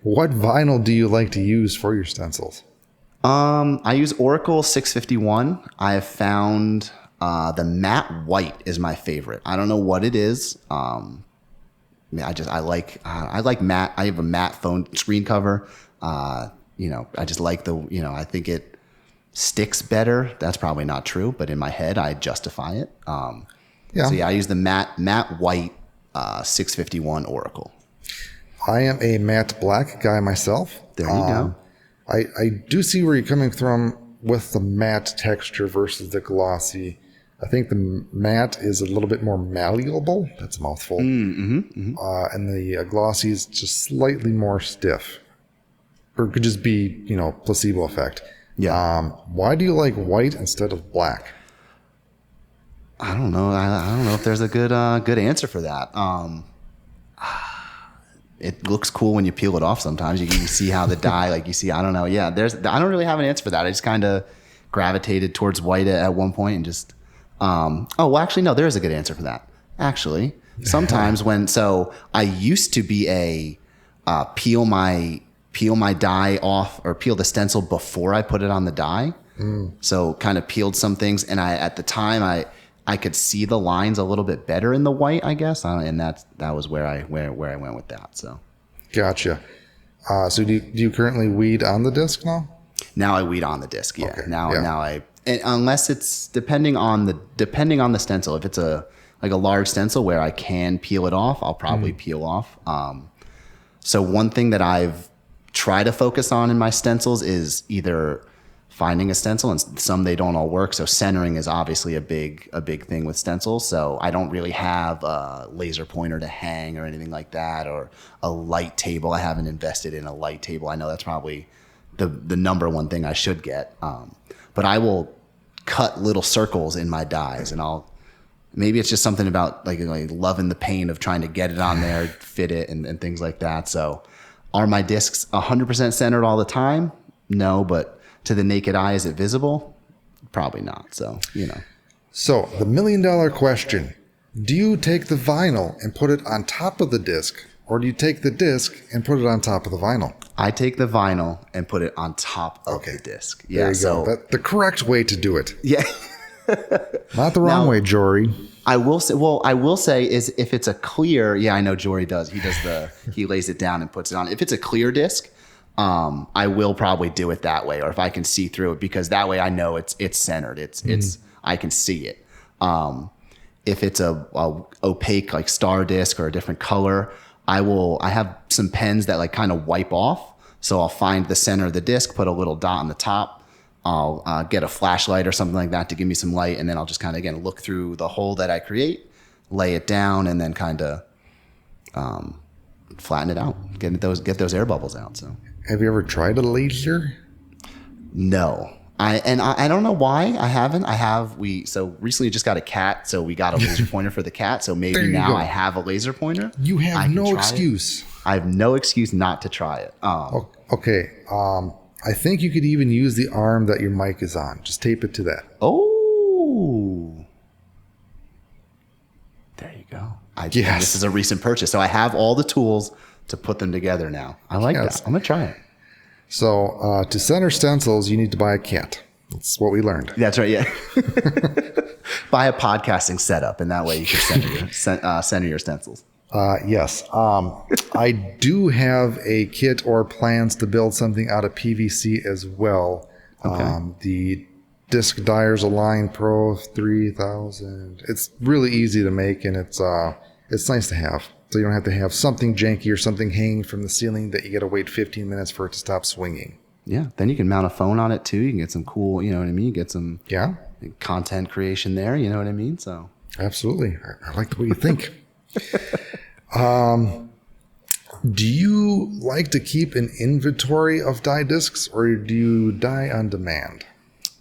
Speaker 1: What vinyl do you like to use for your stencils?
Speaker 2: I use Oracle 651. I have found the matte white is my favorite. I don't know what it is. I like matte. I have a matte phone screen cover. I just like I think it sticks better. That's probably not true, but in my head, I justify it. So yeah, I use the matte white 651 Oracle.
Speaker 1: I am a matte black guy myself.
Speaker 2: There you go.
Speaker 1: I do see where you're coming from with the matte texture versus the glossy. I think the matte is a little bit more malleable. That's a mouthful. And the glossy is just slightly more stiff. Or it could just be, placebo effect.
Speaker 2: Yeah.
Speaker 1: Why do you like white instead of black?
Speaker 2: I don't know. I don't know if there's a good answer for that. It looks cool when you peel it off. Sometimes you can see how the dye, I don't know. Yeah, I don't really have an answer for that. I just kind of gravitated towards white at one point and just. Actually, no, there is a good answer for that. Actually, sometimes so I used to be a peel my dye off or peel the stencil before I put it on the dye. So kind of peeled some things, and at the time I could see the lines a little bit better in the white, I guess, and that was where I went with that. So,
Speaker 1: gotcha. So do you currently weed on the disc now?
Speaker 2: Now I weed on the disc. Yeah.
Speaker 1: Okay.
Speaker 2: Now unless it's depending on the stencil. If it's a large stencil where I can peel it off, I'll probably peel off. So one thing that I've tried to focus on in my stencils is either finding a stencil, and some they don't all work. So centering is obviously a big thing with stencils. So I don't really have a laser pointer to hang or anything like that, or a light table. I haven't invested in a light table. I know that's probably the number one thing I should get. But I will cut little circles in my dyes, and maybe it's just something about like loving the pain of trying to get it on there, fit it, and things like that. So are my discs 100% centered all the time? No, but to the naked eye, is it visible? Probably not. So,
Speaker 1: So the $1 million question, do you take the vinyl and put it on top of the disc, or do you take the disc and put it on top of the vinyl?
Speaker 2: I take the vinyl and put it on top of the disc. Yeah,
Speaker 1: there you go. That's the correct way to do it.
Speaker 2: Yeah.
Speaker 1: Not the wrong way, Jory.
Speaker 2: I will say is if it's a clear, I know Jory does. He lays it down and puts it on. If it's a clear disc, I will probably do it that way, or if I can see through it, because that way I know it's centered. It's I can see it. If it's a opaque like star disc or a different color, I have some pens that like kind of wipe off. So I'll find the center of the disc, put a little dot on the top. I'll get a flashlight or something like that to give me some light, and then I'll just kind of again look through the hole that I create, lay it down, and then kind of flatten it out, get those air bubbles out. So.
Speaker 1: Have you ever tried a laser?
Speaker 2: No. I don't know why I haven't. So recently just got a cat, so we got a laser pointer for the cat. So maybe now I have a laser pointer.
Speaker 1: You have no excuse.
Speaker 2: I have no excuse not to try it.
Speaker 1: Okay. I think you could even use the arm that your mic is on. Just tape it to that.
Speaker 2: Oh. There you go.
Speaker 1: Yes.
Speaker 2: This is a recent purchase. So I have all the tools to put them together now. I like that. I'm going to try it.
Speaker 1: So to center stencils, you need to buy a cat. That's what we learned.
Speaker 2: That's right, yeah. Buy a podcasting setup, and that way you can center your stencils.
Speaker 1: Yes. I do have a kit or plans to build something out of PVC as well. Okay. The Disc Dyers Align Pro 3000. It's really easy to make, and it's nice to have. So you don't have to have something janky or something hanging from the ceiling that you got to wait 15 minutes for it to stop swinging.
Speaker 2: Yeah. Then you can mount a phone on it too. You can get some cool, you know what I mean? Get some content creation there. You know what I mean? So
Speaker 1: Absolutely. I like the way you think. Do you like to keep an inventory of dye discs, or do you dye on demand?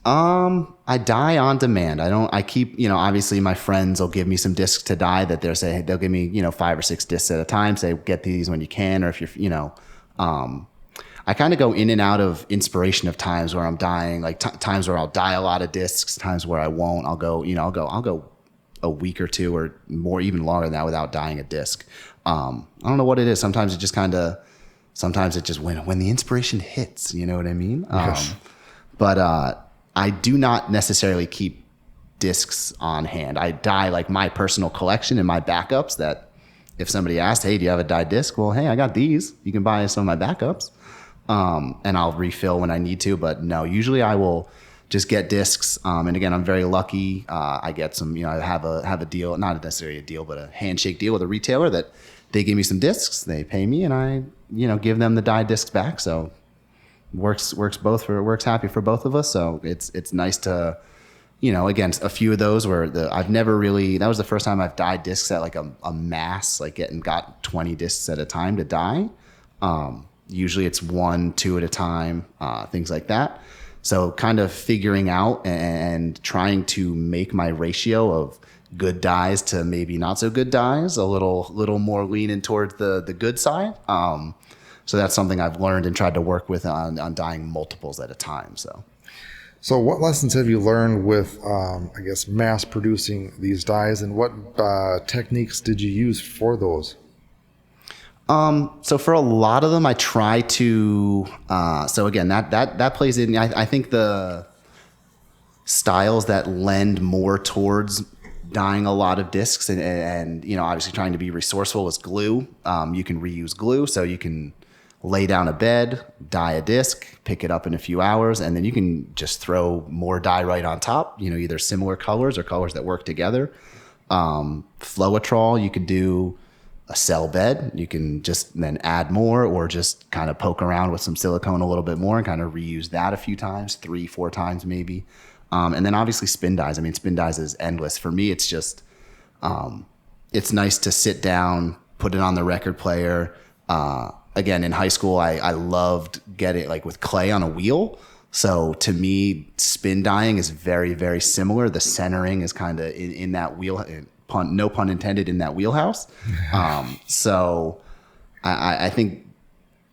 Speaker 2: I dye on demand. I keep, obviously my friends will give me some discs to dye that they'll give me, 5 or 6 discs at a time. Say, get these when you can. Or if you're, I kind of go in and out of inspiration of times where I'm dyeing, like times where I'll dye a lot of discs, times where I won't. I'll go a week or two or more, even longer than that without dyeing a disc. I don't know what it is. Sometimes it just when the inspiration hits, you know what I mean?
Speaker 1: Yes.
Speaker 2: But I do not necessarily keep discs on hand. I dye like my personal collection and my backups that if somebody asked, hey, do you have a dye disc? Well, hey, I got these. You can buy some of my backups. And I'll refill when I need to. But no, usually I will just get discs. And again, I'm very lucky. I get some, I have a deal, not necessarily a deal, but a handshake deal with a retailer that they give me some discs, they pay me, and I, give them the dye discs back. So works happy for both of us. So it's nice to, again, a few of those where that was the first time I've dyed discs at like a mass, like got 20 discs at a time to dye. Usually it's 1, 2 at a time, things like that. So kind of figuring out and trying to make my ratio of good dyes to maybe not so good dyes a little more leaning towards the good side. So that's something I've learned and tried to work with on dyeing multiples at a time.
Speaker 1: So what lessons have you learned with, mass producing these dyes, and what techniques did you use for those?
Speaker 2: So for a lot of them, I try to, so again, that plays in, I think the styles that lend more towards dyeing a lot of discs and obviously trying to be resourceful is glue. You can reuse glue, so you can lay down a bed, dye a disc, pick it up in a few hours, and then you can just throw more dye right on top, either similar colors or colors that work together. Floetrol, you could do a cell bed. You can just then add more or just kind of poke around with some silicone a little bit more and kind of reuse that a few times, 3-4 times maybe. And then obviously spin dyes. I mean, spin dyes is endless. For me, it's just, it's nice to sit down, put it on the record player. Again, in high school, I loved getting like with clay on a wheel. So to me, spin dyeing is very, very similar. The centering is kind of in that wheel, no pun intended, in that wheelhouse. So I think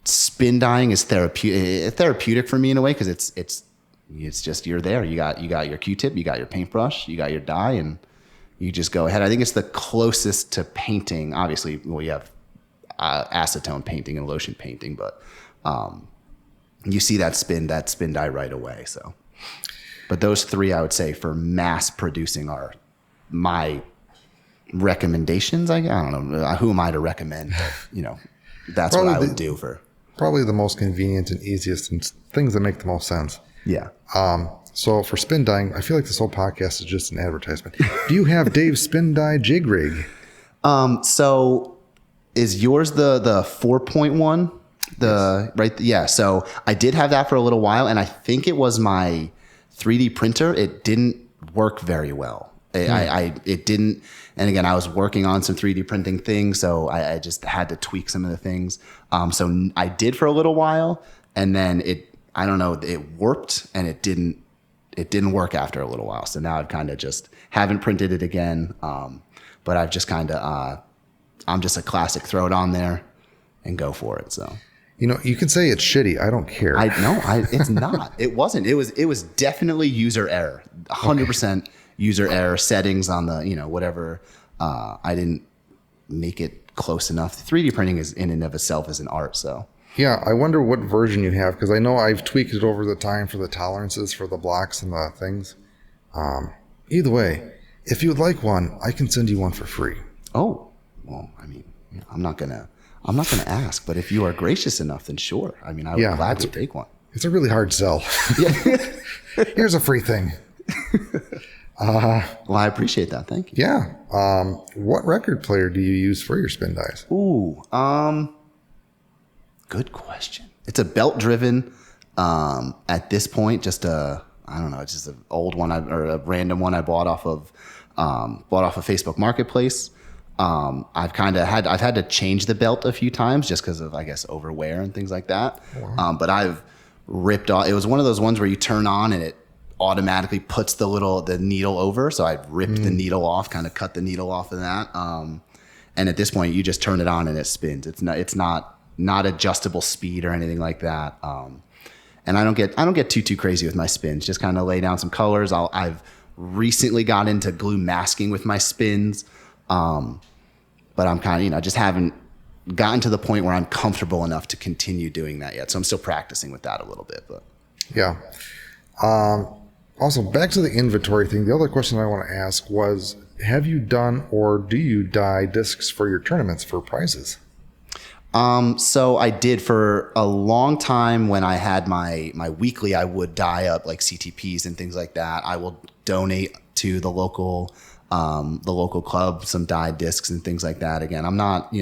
Speaker 2: spin dyeing is therapeutic for me in a way, because it's just, you're there. You got your Q-tip, you got your paintbrush, you got your dye, and you just go ahead. I think it's the closest to painting. Obviously, we have acetone painting and lotion painting, but you see that spin dye right away. So, but those three, I would say, for mass producing are my recommendations. I don't know. Who am I to recommend? But, that's probably what I would do for.
Speaker 1: Probably the most convenient and easiest and things that make the most sense.
Speaker 2: Yeah.
Speaker 1: So for spin dyeing, I feel like this whole podcast is just an advertisement. Do you have Dave's spin dye jig rig?
Speaker 2: So is yours the 4.1?
Speaker 1: Yes.
Speaker 2: Right? Yeah. So I did have that for a little while, and I think it was my 3D printer. It didn't work very well. It didn't. And again, I was working on some 3D printing things, so I just had to tweak some of the things. So I did for a little while, and then it warped, and it didn't work after a little while. So now I've kind of just haven't printed it again. But I've just kind of, I'm just a classic, throw it on there and go for it. So,
Speaker 1: you can say it's shitty. I don't care.
Speaker 2: It's not. It wasn't. It was definitely user error. 100% user error. Settings on the, whatever. I didn't make it close enough. 3D printing is in and of itself is an art. So.
Speaker 1: Yeah, I wonder what version you have, because I know I've tweaked it over the time for the tolerances for the blocks and the things. Either way, if you would like one, I can send you one for free.
Speaker 2: Oh, well, I mean, I'm not gonna ask, but if you are gracious enough, then sure. I mean, I would gladly take one.
Speaker 1: It's a really hard sell. Yeah. Here's a free thing.
Speaker 2: Well, I appreciate that. Thank you.
Speaker 1: Yeah. What record player do you use for your spin dyes?
Speaker 2: Ooh, good question. It's a belt driven, at this point, just an old one or a random one I bought off of bought off a Facebook Marketplace. I've had to change the belt a few times just because of, I guess, overwear and things like that. Wow. But I've ripped off. It was one of those ones where you turn on and it automatically puts the needle over. So I ripped the needle off, kind of cut the needle off of that. And at this point, you just turn it on and it spins. It's not adjustable speed or anything like that. And I don't get too crazy with my spins. Just kind of lay down some colors. I've recently got into glue masking with my spins. But I'm kind of, just haven't gotten to the point where I'm comfortable enough to continue doing that yet. So I'm still practicing with that a little bit, but
Speaker 1: yeah. Also, back to the inventory thing. The other question I want to ask was, have you done or do you dye discs for your tournaments for prizes?
Speaker 2: So I did for a long time when I had my weekly, I would dye up like CTPs and things like that. I will donate to the local club some dyed discs and things like that. Again, I'm not,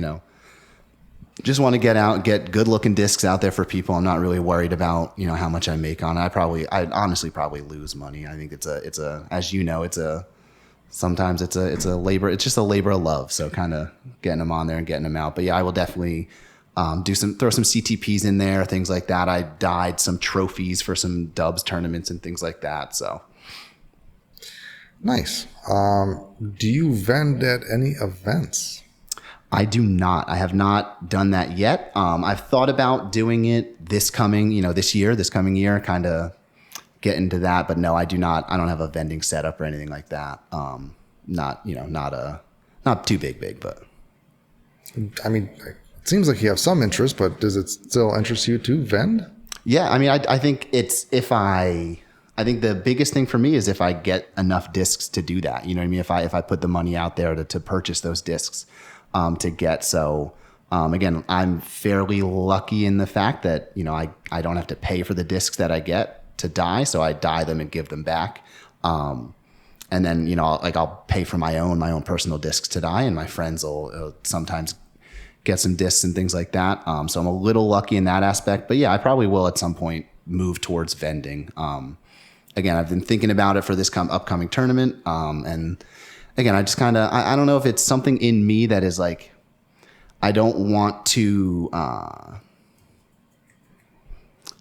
Speaker 2: just want to get out and get good looking discs out there for people. I'm not really worried about, how much I make on it. I honestly probably lose money. I think sometimes it's a labor. It's just a labor of love. So kind of getting them on there and getting them out. But yeah, I will definitely throw some CTPs in there, things like that. I dyed some trophies for some Dubs tournaments and things like that. So
Speaker 1: nice. Do you vend at any events?
Speaker 2: I do not. I have not done that yet. I've thought about doing it this coming year, kind of get into that, but no, I do not. I don't have a vending setup or anything like that. Not too big, but
Speaker 1: I mean, it seems like you have some interest, but does it still interest you to vend?
Speaker 2: Yeah. I mean, I think I think the biggest thing for me is if I get enough discs to do that. You know what I mean? If I put the money out there to purchase those discs, to get. So, again, I'm fairly lucky in the fact that, I don't have to pay for the discs that I get to dye. So I dye them and give them back. And then, I'll pay for my own personal discs to dye, and my friends will sometimes get some discs and things like that. So I'm a little lucky in that aspect, but yeah, I probably will at some point move towards vending. Again, I've been thinking about it for this upcoming tournament. And again, I just I don't know if it's something in me that is like, I don't want to, I'm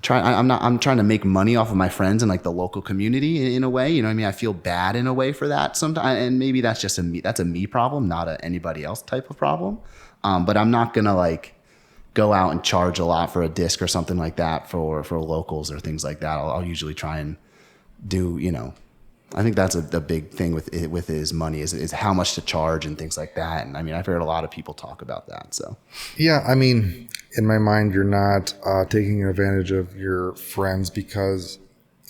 Speaker 2: trying to make money off of my friends and like the local community in a way, you know what I mean? I feel bad in a way for that sometimes. And maybe that's just that's a me problem, not a anybody else type of problem. But I'm not going to like go out and charge a lot for a disc or something like that for locals or things like that. I'll usually try and do, I think that's the big thing with his money is how much to charge and things like that. And I mean, I've heard a lot of people talk about that. So
Speaker 1: yeah, I mean, in my mind, you're not taking advantage of your friends because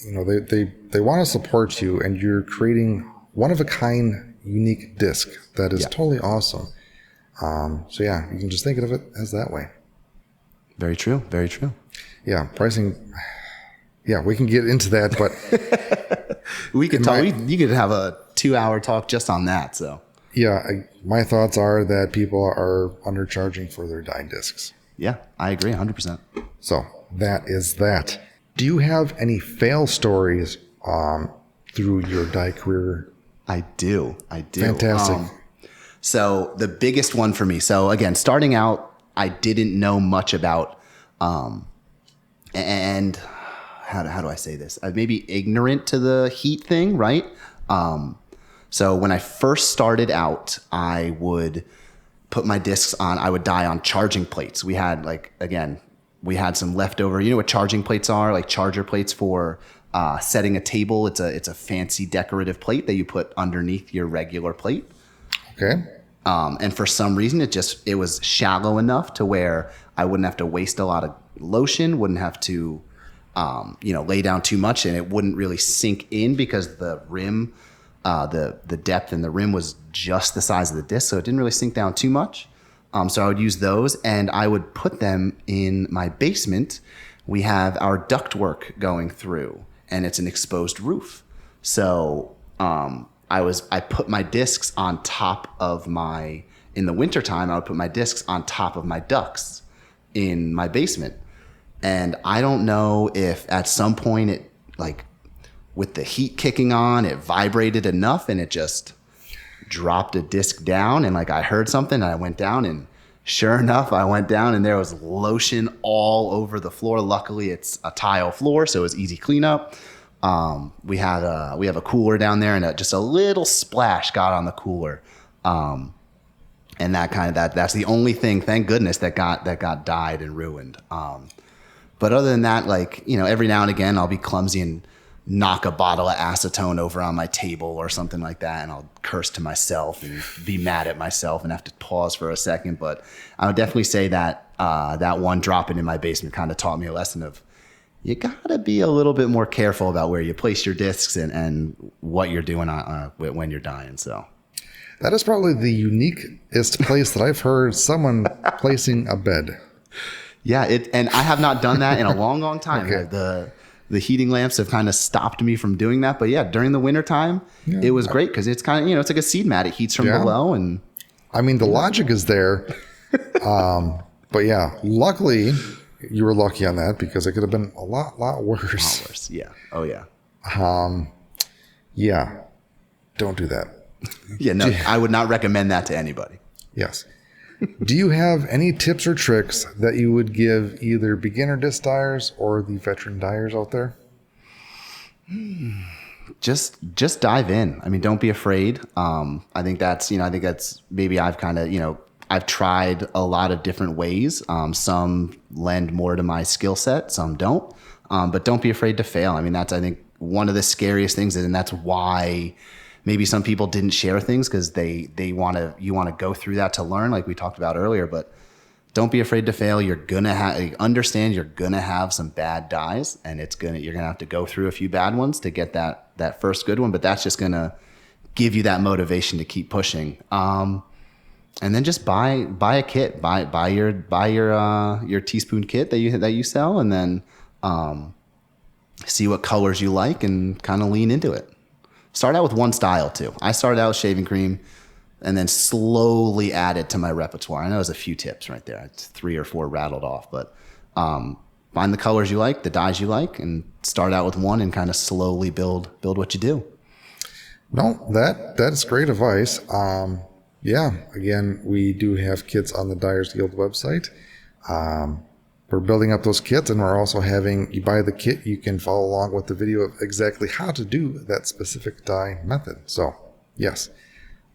Speaker 1: they want to support you, and you're creating one of a kind, unique disc that is totally awesome. So yeah, you can just think of it as that way.
Speaker 2: Very true. Very true.
Speaker 1: Yeah, pricing. Yeah, we can get into that, but
Speaker 2: we could talk. You could have a 2-hour talk just on that. So
Speaker 1: yeah, my thoughts are that people are undercharging for their dye discs.
Speaker 2: Yeah, I agree 100%.
Speaker 1: So that is that. Do you have any fail stories through your dye career?
Speaker 2: I do.
Speaker 1: Fantastic.
Speaker 2: So the biggest one for me. So again, starting out, I didn't know much about, and how do I say this? I may be ignorant to the heat thing, right? So when I first started out, I would put my discs on, I would dye on charging plates. We had some leftover, you know what charging plates are? Like charger plates for setting a table. It's a fancy decorative plate that you put underneath your regular plate.
Speaker 1: Okay.
Speaker 2: And for some reason, it was shallow enough to where I wouldn't have to waste a lot of lotion, wouldn't have to, lay down too much, and it wouldn't really sink in because the rim, the depth in the rim was just the size of the disc, so it didn't really sink down too much. So I would use those, and I would put them in my basement. We have our ductwork going through, and it's an exposed roof. So I put my discs on top of in the wintertime, I would put my discs on top of my ducts in my basement. And I don't know if at some point it, like with the heat kicking on, it vibrated enough and it just dropped a disc down, and like I heard something, and I went down, and sure enough, I went down, and there was lotion all over the floor. Luckily, it's a tile floor, so it was easy cleanup. We have a cooler down there, and just a little splash got on the cooler. And that's the only thing, thank goodness, that got dyed and ruined. But other than that, like, you know, every now and again I'll be clumsy and knock a bottle of acetone over on my table or something like that, and I'll curse to myself and be mad at myself and have to pause for a second. But I would definitely say that that one dropping in my basement kind of taught me a lesson of, you gotta be a little bit more careful about where you place your discs and what you're doing when you're dying. So
Speaker 1: that is probably the uniquest place that I've heard someone placing a bed.
Speaker 2: Yeah, and I have not done that in a long, long time.
Speaker 1: Okay.
Speaker 2: The heating lamps have kind of stopped me from doing that. But yeah, during the winter time, it was great because it's kind of, you know, it's like a seed mat. It heats from below, and
Speaker 1: I mean, the logic is there. But yeah, luckily you were lucky on that, because it could have been a lot worse.
Speaker 2: A lot worse. Yeah. Oh yeah.
Speaker 1: Yeah. Don't do that.
Speaker 2: Yeah, no, I would not recommend that to anybody.
Speaker 1: Yes. Do you have any tips or tricks that you would give either beginner disc dyers or the veteran dyers out there?
Speaker 2: Just dive in. I mean, don't be afraid. I think that's maybe I've tried a lot of different ways. Some lend more to my skill set, some don't. But don't be afraid to fail. I mean, that's, I think, one of the scariest things, and that's why maybe some people didn't share things, because you want to go through that to learn, like we talked about earlier. But don't be afraid to fail. You're gonna understand you're gonna have some bad dies, and you're gonna have to go through a few bad ones to get that first good one. But that's just gonna give you that motivation to keep pushing. And then just buy a kit, buy your teaspoon kit that you sell, and then see what colors you like and kind of lean into it. Start out with one style too. I started out with shaving cream and then slowly added to my repertoire. I know there's a few tips right there. It's 3 or 4 rattled off, but find the colors you like, the dyes you like, and start out with one and kind of slowly build what you do.
Speaker 1: No, that's great advice. Yeah, again, we do have kits on the Dyers Guild website. We're building up those kits, and we're also you buy the kit, you can follow along with the video of exactly how to do that specific dye method. So, yes,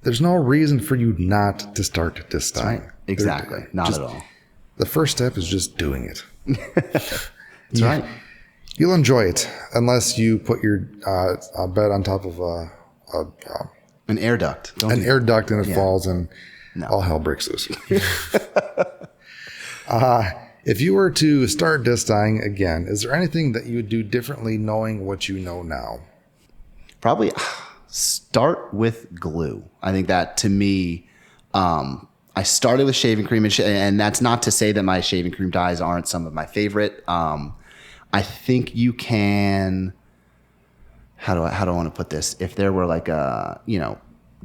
Speaker 1: there's no reason for you not to start disc dyeing.
Speaker 2: Right. Exactly. Not at all.
Speaker 1: The first step is just doing it.
Speaker 2: That's right.
Speaker 1: You'll enjoy it, unless you put your bed on top of
Speaker 2: an air duct.
Speaker 1: Air duct, and it falls, and all hell breaks loose. If you were to start disc dyeing again, is there anything that you would do differently knowing what you know now?
Speaker 2: Probably start with glue. I think that, to me, I started with shaving cream, and that's not to say that my shaving cream dyes aren't some of my favorite. I think you can, how do I want to put this? If there were like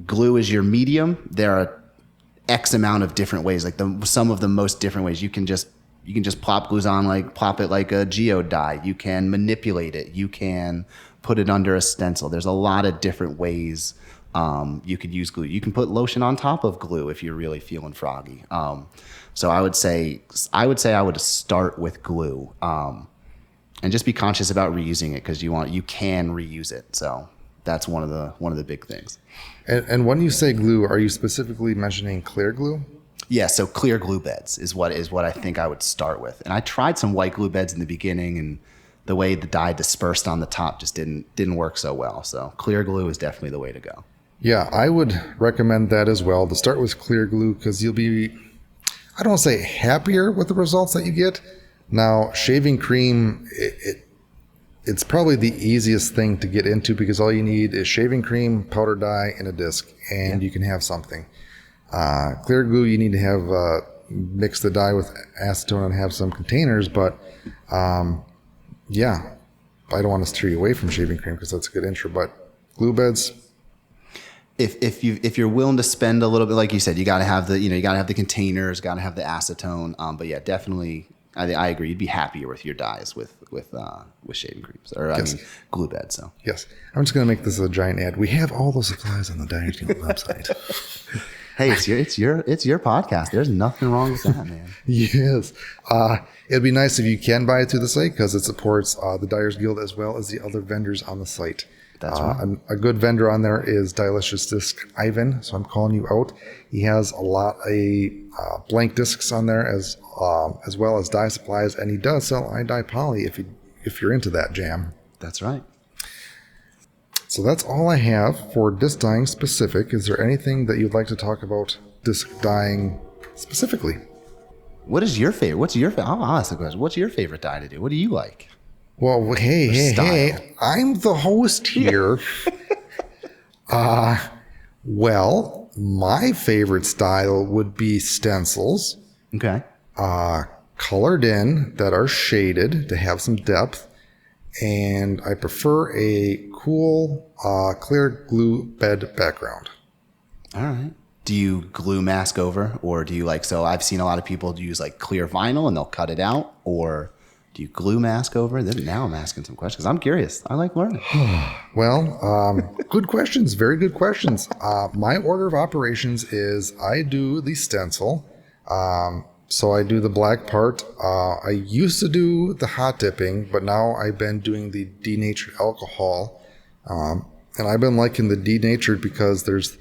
Speaker 2: glue is your medium, there are X amount of different ways. Like some of the most different ways you can just plop glues on, like plop it like a geode dye. You can manipulate it. You can put it under a stencil. There's a lot of different ways you could use glue. You can put lotion on top of glue if you're really feeling froggy. So I would say I would start with glue, and just be conscious about reusing it, because you can reuse it. So that's one of the big things.
Speaker 1: And when you say glue, are you specifically mentioning clear glue?
Speaker 2: Yeah, so clear glue beds is what I think I would start with. And I tried some white glue beds in the beginning, and the way the dye dispersed on the top just didn't work so well. So clear glue is definitely the way to go. Yeah,
Speaker 1: I would recommend that as well, to start with clear glue, because you'll be, I don't want to say happier with the results that you get. Now, shaving cream, it's probably the easiest thing to get into, because all you need is shaving cream, powder dye, and a disc, and you can have something. Clear glue, you need to have mix the dye with acetone and have some containers, but yeah, I don't want to steer you away from shaving cream, because that's a good intro. But glue beds,
Speaker 2: if you're willing to spend a little bit, like you said, you got to have the containers, got to have the acetone. But yeah, definitely, I agree. You'd be happier with your dyes with shaving creams or I mean glue bed. So
Speaker 1: Yes. I'm just going to make this a giant ad. We have all the supplies on the Dyers Guild website.
Speaker 2: hey, it's your podcast. There's nothing wrong with that, man.
Speaker 1: Yes. It'd be nice if you can buy it through the site because it supports the Dyers Guild as well as the other vendors on the site.
Speaker 2: That's right.
Speaker 1: A good vendor on there is Delicious Disc Ivan, so I'm calling you out. He has a lot of blank discs on there as well as dye supplies, and he does sell iDye poly if you're into that jam.
Speaker 2: That's right.
Speaker 1: So that's all I have for disc dyeing specific. Is there anything that you'd like to talk about disc dyeing specifically?
Speaker 2: What is your favorite? I'll ask the question. What's your favorite dye to do? What do you like?
Speaker 1: Well, hey, I'm the host here. Well, my favorite style would be stencils.
Speaker 2: Okay.
Speaker 1: Colored in that are shaded to have some depth. And I prefer a cool, clear glue bed background.
Speaker 2: All right. Do you glue mask over or do you so I've seen a lot of people use clear vinyl and they'll cut it out, or do you glue mask over? Now I'm asking some questions. I'm curious. I like learning.
Speaker 1: Well, good questions. Very good questions. My order of operations is I do the stencil. So I do the black part. I used to do the hot dipping, but now I've been doing the denatured alcohol. And I've been liking the denatured because there's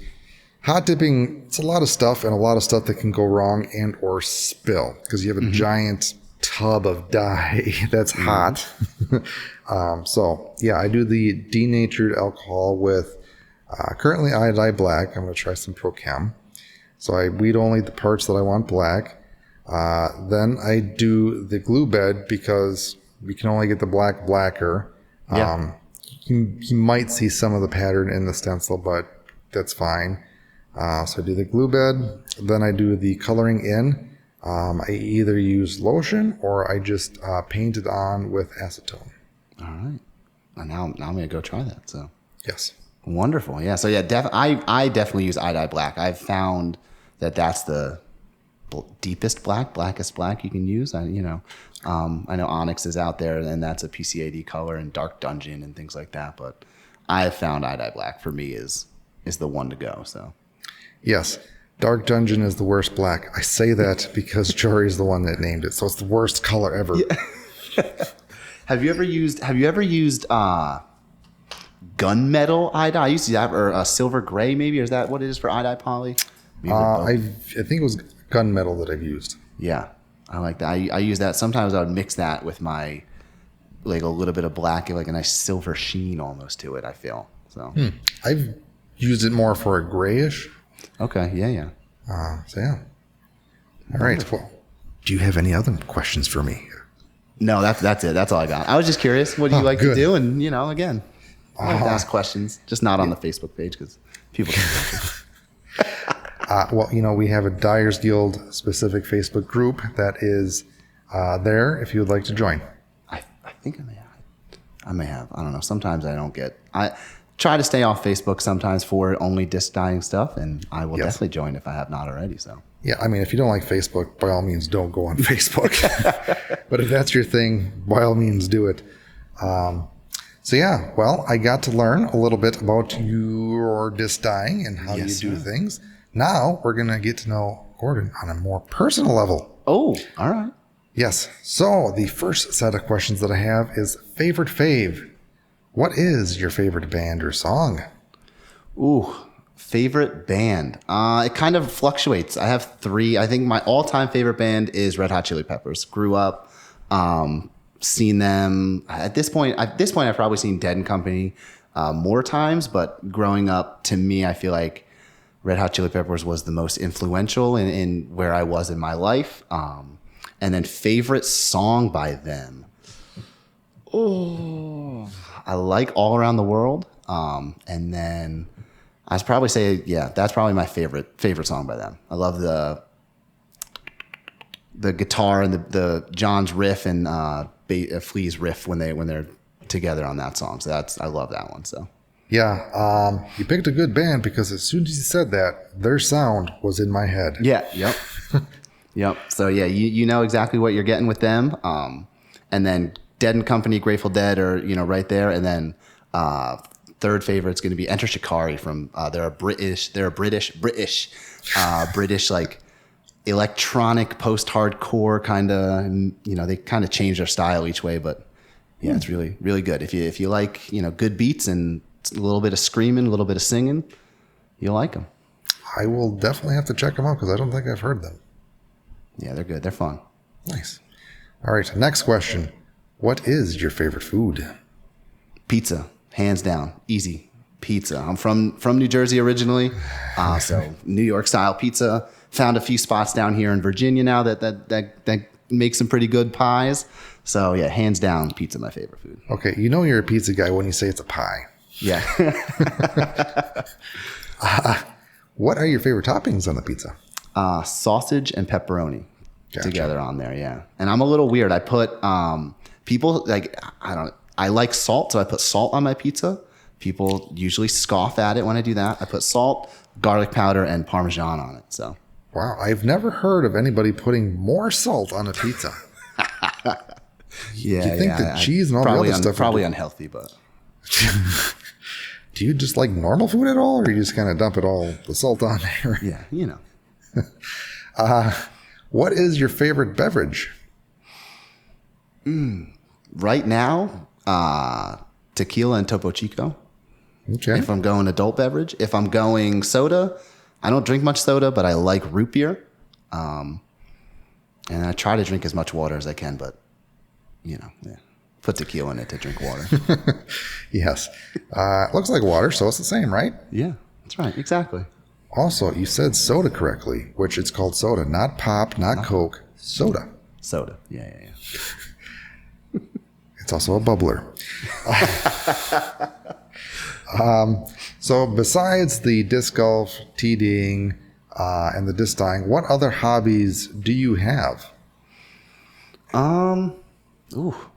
Speaker 1: hot dipping. It's a lot of stuff and a lot of stuff that can go wrong and or spill because you have a giant tub of dye that's hot. So yeah, I do the denatured alcohol with currently iodine black. I'm going to try some Prochem. So I weed only the parts that I want black. Then I do the glue bed because we can only get the blacker.
Speaker 2: Yeah.
Speaker 1: You might see some of the pattern in the stencil, but that's fine. So I do the glue bed. Then I do the coloring in. I either use lotion or I just paint it on with acetone.
Speaker 2: All right. Well, now I'm going to go try that. So
Speaker 1: Yes.
Speaker 2: wonderful. Yeah. So yeah, I definitely use iodine black. I've found that's the deepest blackest black you can use. I know Onyx is out there and that's a PCAD color, and Dark Dungeon and things like that. But I have found iodine black for me is the one to go. So
Speaker 1: Yes. Dark Dungeon is the worst black. I say that because Jory is the one that named it. So it's the worst color ever.
Speaker 2: Yeah. Have you ever used gunmetal iodine? I used to have, or a silver gray maybe, or is that what it is for iodine poly?
Speaker 1: I think it was gunmetal that I've used.
Speaker 2: Yeah, I like that. I use that. Sometimes I would mix that with my, a little bit of black, a nice silver sheen almost to it, I feel. So
Speaker 1: I've used it more for a grayish.
Speaker 2: Okay, yeah.
Speaker 1: So yeah. All right. Well, do you have any other questions for me?
Speaker 2: No, that's it. That's all I got. I was just curious. What do you like to do? And again, I like to ask questions, just not on the Facebook page because people can't.
Speaker 1: Well, we have a Dyers Guild specific Facebook group that is there if you would like to join.
Speaker 2: I think I may have. I don't know. Sometimes I try to stay off Facebook sometimes for only disc dyeing stuff, and I will definitely join if I have not already. So
Speaker 1: yeah, if you don't like Facebook, by all means, don't go on Facebook. But if that's your thing, by all means, do it. So yeah, well, I got to learn a little bit about your disc dyeing and how you do things. Now we're going to get to know Gordon on a more personal level.
Speaker 2: Oh, all right.
Speaker 1: Yes. So the first set of questions that I have is favorite fave. What is your favorite band or song?
Speaker 2: Ooh, favorite band. It kind of fluctuates. I have 3. I think my all-time favorite band is Red Hot Chili Peppers. Grew up, seen them at this point. I've probably seen Dead and Company more times, but growing up, to me, I feel like Red Hot Chili Peppers was the most influential in where I was in my life. And then favorite song by them. Oh, I like All Around the World. And then I'd probably say, that's probably my favorite song by them. I love the guitar and the John's riff and Flea's riff when they're together on that song. So I love that one. So
Speaker 1: yeah, you picked a good band because as soon as you said that, their sound was in my head.
Speaker 2: Yeah, yep. Yep. So yeah, you know exactly what you're getting with them. And then Dead and Company, Grateful Dead are, right there. And then third favorite's going to be Enter Shikari from they're a British like electronic post-hardcore kind of, they kind of change their style each way, but yeah, it's really, really good. If you like, good beats and a little bit of screaming, a little bit of singing, you'll like them.
Speaker 1: I will definitely have to check them out because I don't think I've heard them.
Speaker 2: Yeah, they're good. They're fun.
Speaker 1: Nice. All right, next question. What is your favorite food?
Speaker 2: Pizza, hands down, easy. Pizza. I'm from New Jersey originally, so New York style pizza. Found a few spots down here in Virginia now that make some pretty good pies. So yeah, hands down, pizza my favorite food.
Speaker 1: Okay, you're a pizza guy when you say it's a pie.
Speaker 2: Yeah.
Speaker 1: What are your favorite toppings on the pizza?
Speaker 2: Sausage and pepperoni together on there. Yeah, and I'm a little weird. I put people like I like salt, so I put salt on my pizza. People usually scoff at it when I do that. I put salt, garlic powder, and Parmesan on it. So.
Speaker 1: Wow, I've never heard of anybody putting more salt on a pizza.
Speaker 2: Yeah,
Speaker 1: you think that cheese and all the other stuff
Speaker 2: probably unhealthy, but
Speaker 1: do you just like normal food at all, or you just kind of dump the salt on there?
Speaker 2: Yeah,
Speaker 1: what is your favorite beverage?
Speaker 2: Right now, tequila and Topo Chico.
Speaker 1: Okay.
Speaker 2: If I'm going adult beverage, if I'm going soda, I don't drink much soda, but I like root beer. And I try to drink as much water as I can, but put tequila in it to drink water.
Speaker 1: Yes. Looks like water, so it's the same, right?
Speaker 2: Yeah, that's right. Exactly.
Speaker 1: Also, you said soda correctly, which it's called soda, not pop, not Coke, soda.
Speaker 2: Soda. Yeah.
Speaker 1: It's also a bubbler. So besides the disc golf, TDing, and the disc dyeing, what other hobbies do you have?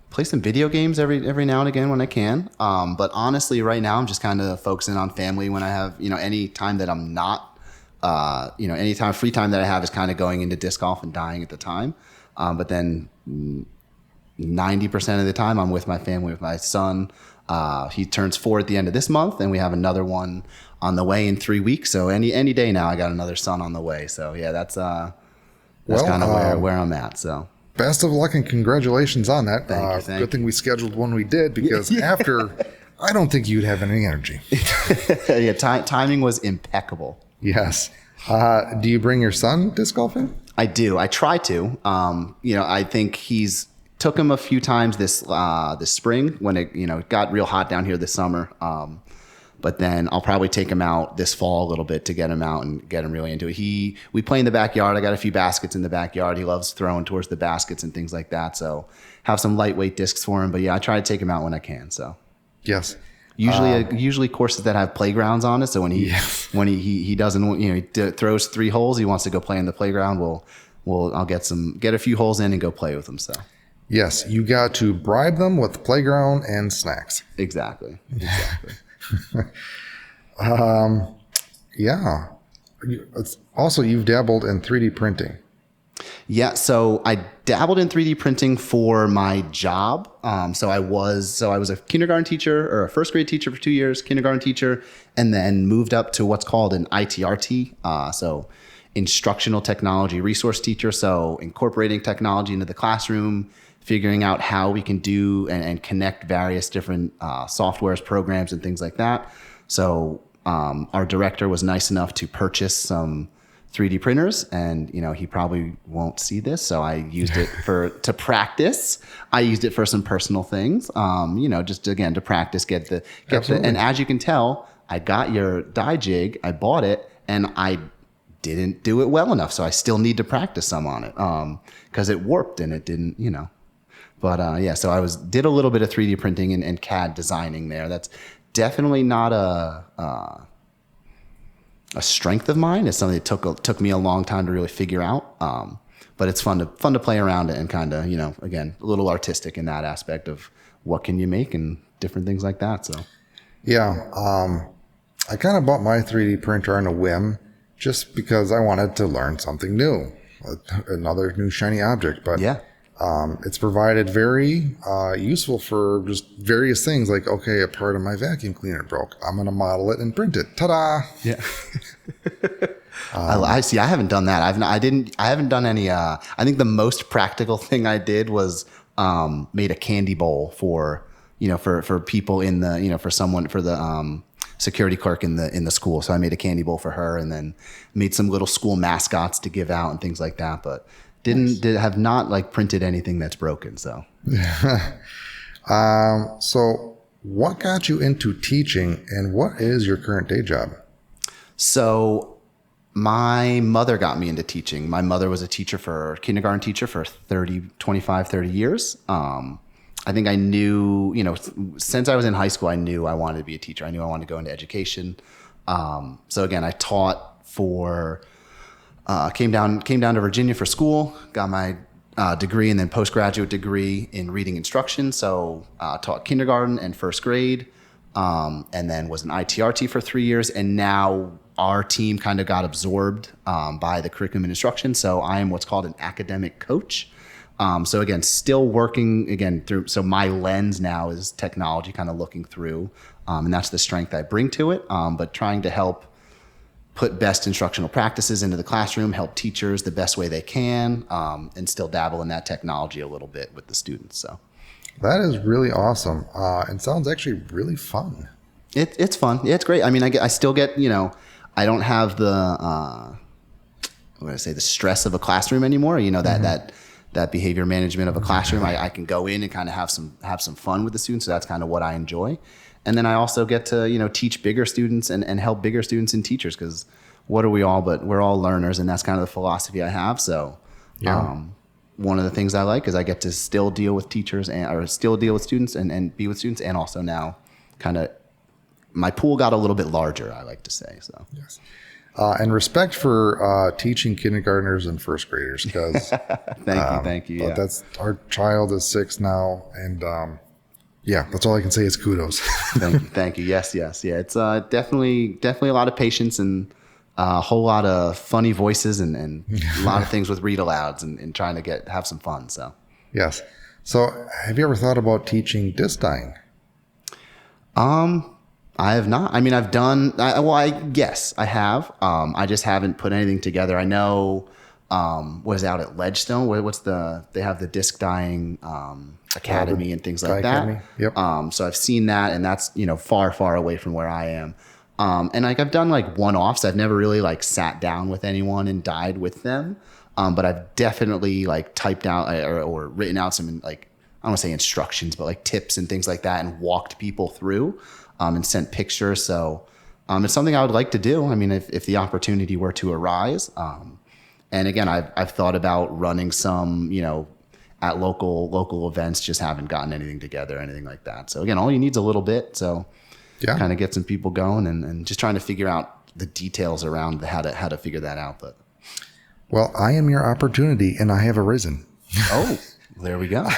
Speaker 2: Play some video games every now and again when I can. But honestly, right now I'm just kind of focusing on family when I have, any time that I'm not, any time free time that I have is kind of going into disc golf and dyeing at the time. But then 90% of the time I'm with my family, with my son. He turns 4 at the end of this month, and we have another one on the way in 3 weeks. So any day now, I got another son on the way. So yeah, that's kind of where I'm at. So
Speaker 1: best of luck and congratulations on that.
Speaker 2: Thank you.
Speaker 1: Good thing we scheduled when we did, because after, I don't think you'd have any energy.
Speaker 2: Yeah, timing was impeccable.
Speaker 1: Yes. Do you bring your son disc golfing?
Speaker 2: I do. I try to. I think took him a few times this spring when it got real hot down here this summer. But then I'll probably take him out this fall a little bit to get him out and get him really into it. We play in the backyard. I got a few baskets in the backyard. He loves throwing towards the baskets and things like that. So have some lightweight discs for him. But yeah, I try to take him out when I can. So
Speaker 1: yes.
Speaker 2: Usually courses that have playgrounds on it. So when he doesn't, he throws 3 holes, he wants to go play in the playground. I'll get a few holes in and go play with him. So.
Speaker 1: Yes, you got to bribe them with playground and snacks.
Speaker 2: Exactly.
Speaker 1: Yeah. Also, you've dabbled in 3D printing.
Speaker 2: Yeah, so I dabbled in 3D printing for my job. So I was a kindergarten teacher, or a first grade teacher for 2 years, kindergarten teacher, and then moved up to what's called an ITRT. So instructional technology resource teacher. So incorporating technology into the classroom, figuring out how we can do and connect various different softwares, programs, and things like that. So our director was nice enough to purchase some 3D printers, and he probably won't see this, so I used it to practice. I used it for some personal things, just again to practice, get the. And as you can tell, I got your dye jig. I bought it, and I didn't do it well enough, so I still need to practice some on it because it warped and it didn't, But so I did a little bit of 3D printing and CAD designing there. That's definitely not a strength of mine. It's something that took me a long time to really figure out. But it's fun to play around it and kind of, again, a little artistic in that aspect of what can you make and different things like that. So
Speaker 1: yeah, I kind of bought my 3D printer on a whim just because I wanted to learn something new. another new shiny object. But
Speaker 2: Yeah.
Speaker 1: it's provided very useful for just various things. Like, okay, a part of my vacuum cleaner broke. I'm going to model it and print it. Ta-da!
Speaker 2: Yeah. I see. I haven't done that. I haven't done any. I think the most practical thing I did was made a candy bowl for people in the for the security clerk in the school. So I made a candy bowl for her, and then made some little school mascots to give out and things like that. But have not like printed anything that's broken. So.
Speaker 1: So what got you into teaching, and what is your current day job?
Speaker 2: So my mother got me into teaching. My mother was a kindergarten teacher for 25, 30 years. I think I knew, since I was in high school, I knew I wanted to be a teacher. I knew I wanted to go into education. So again, I taught came down to Virginia for school, got my degree and then postgraduate degree in reading instruction. So taught kindergarten and first grade, and then was an ITRT for 3 years. And now our team kind of got absorbed by the curriculum and instruction. So I am what's called an academic coach. So again, still working again through. So my lens now is technology, kind of looking through, and that's the strength I bring to it. But trying to help put best instructional practices into the classroom, help teachers the best way they can, and still dabble in that technology a little bit with the students. So
Speaker 1: that is really awesome, and sounds actually really fun.
Speaker 2: It's fun. Yeah, it's great. I mean, I still get, I don't have the stress of a classroom anymore. That behavior management of a classroom. I can go in and kind of have some fun with the students. So that's kind of what I enjoy. And then I also get to, teach bigger students and help bigger students and teachers, because what are we all but we're all learners, and that's kind of the philosophy I have. So one of the things I like is I get to still deal with teachers or still deal with students and be with students, and also now kind of my pool got a little bit larger, I like to say. So
Speaker 1: yes. And respect for teaching kindergartners and first graders, because
Speaker 2: thank you.
Speaker 1: But that's our child is 6 now, and that's all I can say is kudos.
Speaker 2: Thank you. Yes. Yeah. It's definitely a lot of patience and a whole lot of funny voices and a lot of things with read alouds and trying to have some fun. So
Speaker 1: yes. So have you ever thought about teaching disc dyeing?
Speaker 2: I have not. I mean, I've done. Yes, I have. I just haven't put anything together. I know. What is out at Ledgestone? They have the disc dyeing academy and things like that.
Speaker 1: Academy. Yep.
Speaker 2: So I've seen that, and that's far away from where I am. And like I've done like one-offs. I've never really like sat down with anyone and dyed with them. But I've definitely like typed out or written out some like, I don't want to say instructions, but like tips and things like that, and walked people through. And sent pictures. So it's something I would like to do. I mean, if the opportunity were to arise. And again, I've thought about running some, at local events, just haven't gotten anything together, anything like that. So again, all you need is a little bit. So kind of get some people going and just trying to figure out the details around how to figure that out. But
Speaker 1: well, I am your opportunity, and I have arisen.
Speaker 2: Oh, there we go.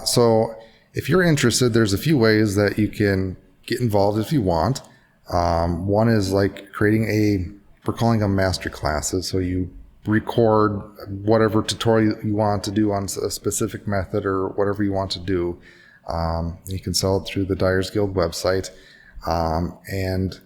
Speaker 1: So if you're interested, there's a few ways that you can get involved if you want. One is like creating we're calling them master classes. So you record whatever tutorial you want to do on a specific method or whatever you want to do. You can sell it through the Dyers Guild website. And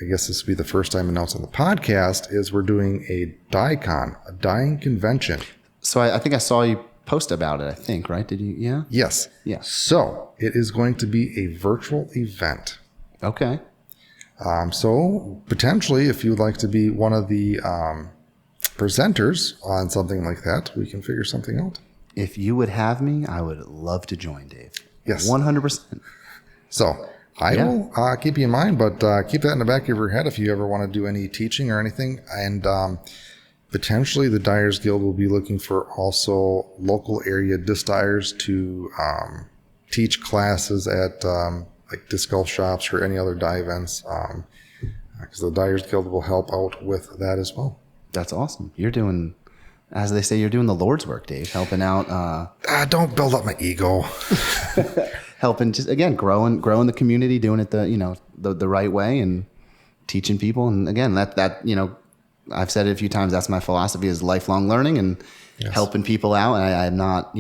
Speaker 1: I guess this will be the first time announced on the podcast is we're doing a DyeCon, a dyeing convention.
Speaker 2: So I think I saw you post about it, I think, right? Did you? Yeah.
Speaker 1: Yes.
Speaker 2: Yeah.
Speaker 1: So it is going to be a virtual event.
Speaker 2: Okay.
Speaker 1: So potentially, if you'd like to be one of the presenters on something like that, we can figure something out.
Speaker 2: If you would have me, I would love to join, Dave.
Speaker 1: Yes.
Speaker 2: 100%.
Speaker 1: So I will keep you in mind, but keep that in the back of your head if you ever want to do any teaching or anything. And potentially the Dyers Guild will be looking for also local area disc dyers to teach classes at like disc golf shops or any other dye events, because the Dyers Guild will help out with that as well.
Speaker 2: That's awesome. You're doing, as they say, you're doing the Lord's work, Dave, helping out.
Speaker 1: Don't build up my ego.
Speaker 2: Helping just, again, growing the community, doing it the right way and teaching people. And again, that I've said it a few times. That's my philosophy, is lifelong learning and helping people out. And I'm not,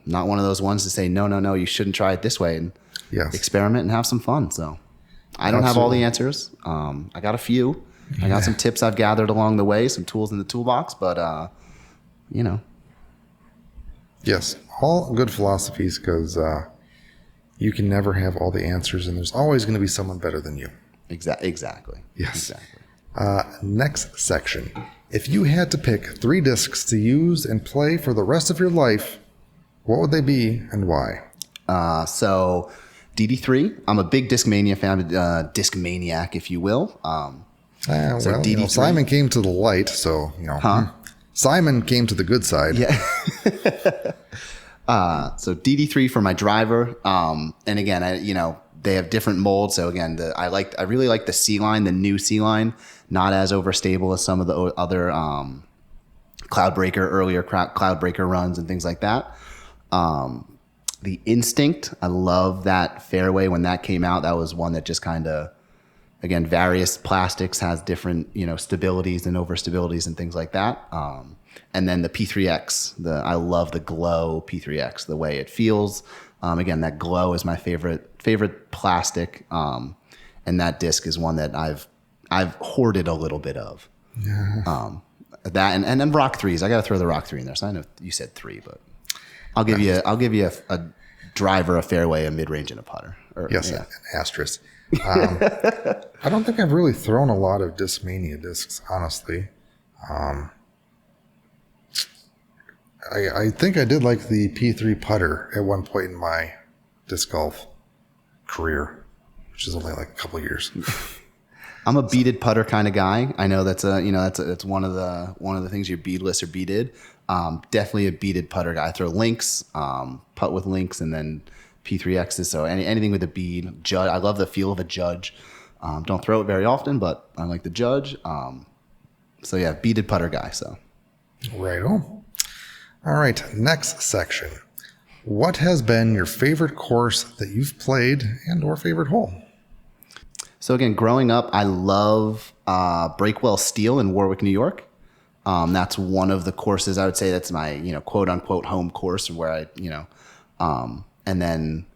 Speaker 2: not one of those ones to say, no, you shouldn't try it this way, and experiment and have some fun. So I don't have all the answers. I got a few. I got some tips I've gathered along the way, some tools in the toolbox, but
Speaker 1: Yes, all good philosophies, because you can never have all the answers, and there's always going to be someone better than you.
Speaker 2: Exactly.
Speaker 1: Yes.
Speaker 2: Exactly.
Speaker 1: Next section. If you had to pick 3 discs to use and play for the rest of your life, what would they be and why?
Speaker 2: So DD3, I'm a big Discmania fan, Discmaniac, if you will. DD3.
Speaker 1: Simon came to the light, so, Simon came to the good side.
Speaker 2: Yeah. So DD3 for my driver. And again, they have different molds. So again, I really like the C line, the new C line, not as overstable as some of the other earlier Cloudbreaker runs and things like that. The Instinct, I love that fairway. When that came out, that was one that just kind of, again, various plastics has different, stabilities and overstabilities and things like that. And then the P3X, I love the glow P3X, the way it feels. Again, that glow is my favorite plastic. And that disc is one that I've hoarded a little bit of.
Speaker 1: Yeah.
Speaker 2: That and then Rock 3s. I got to throw the Rock 3 in there. So I know you said 3, but I'll give you a driver, a fairway, a mid-range, and a putter.
Speaker 1: An asterisk. I don't think I've really thrown a lot of Discmania discs, honestly. I think I did like the P3 putter at one point in my disc golf career, which is only like a couple of years.
Speaker 2: I'm a beaded putter kind of guy. I know that's one of the things, you're beadless or beaded. Definitely a beaded putter guy. I throw links, putt with links, and then P3Xs. So anything with a bead. Judge. I love the feel of a judge. Don't throw it very often, but I like the judge. So yeah, beaded putter guy. So.
Speaker 1: Righto. All right, next section. What has been your favorite course that you've played and or favorite hole?
Speaker 2: So again, growing up, I love Breakwell Steel in Warwick, New York. That's one of the courses I would say that's my, quote unquote home course, where and then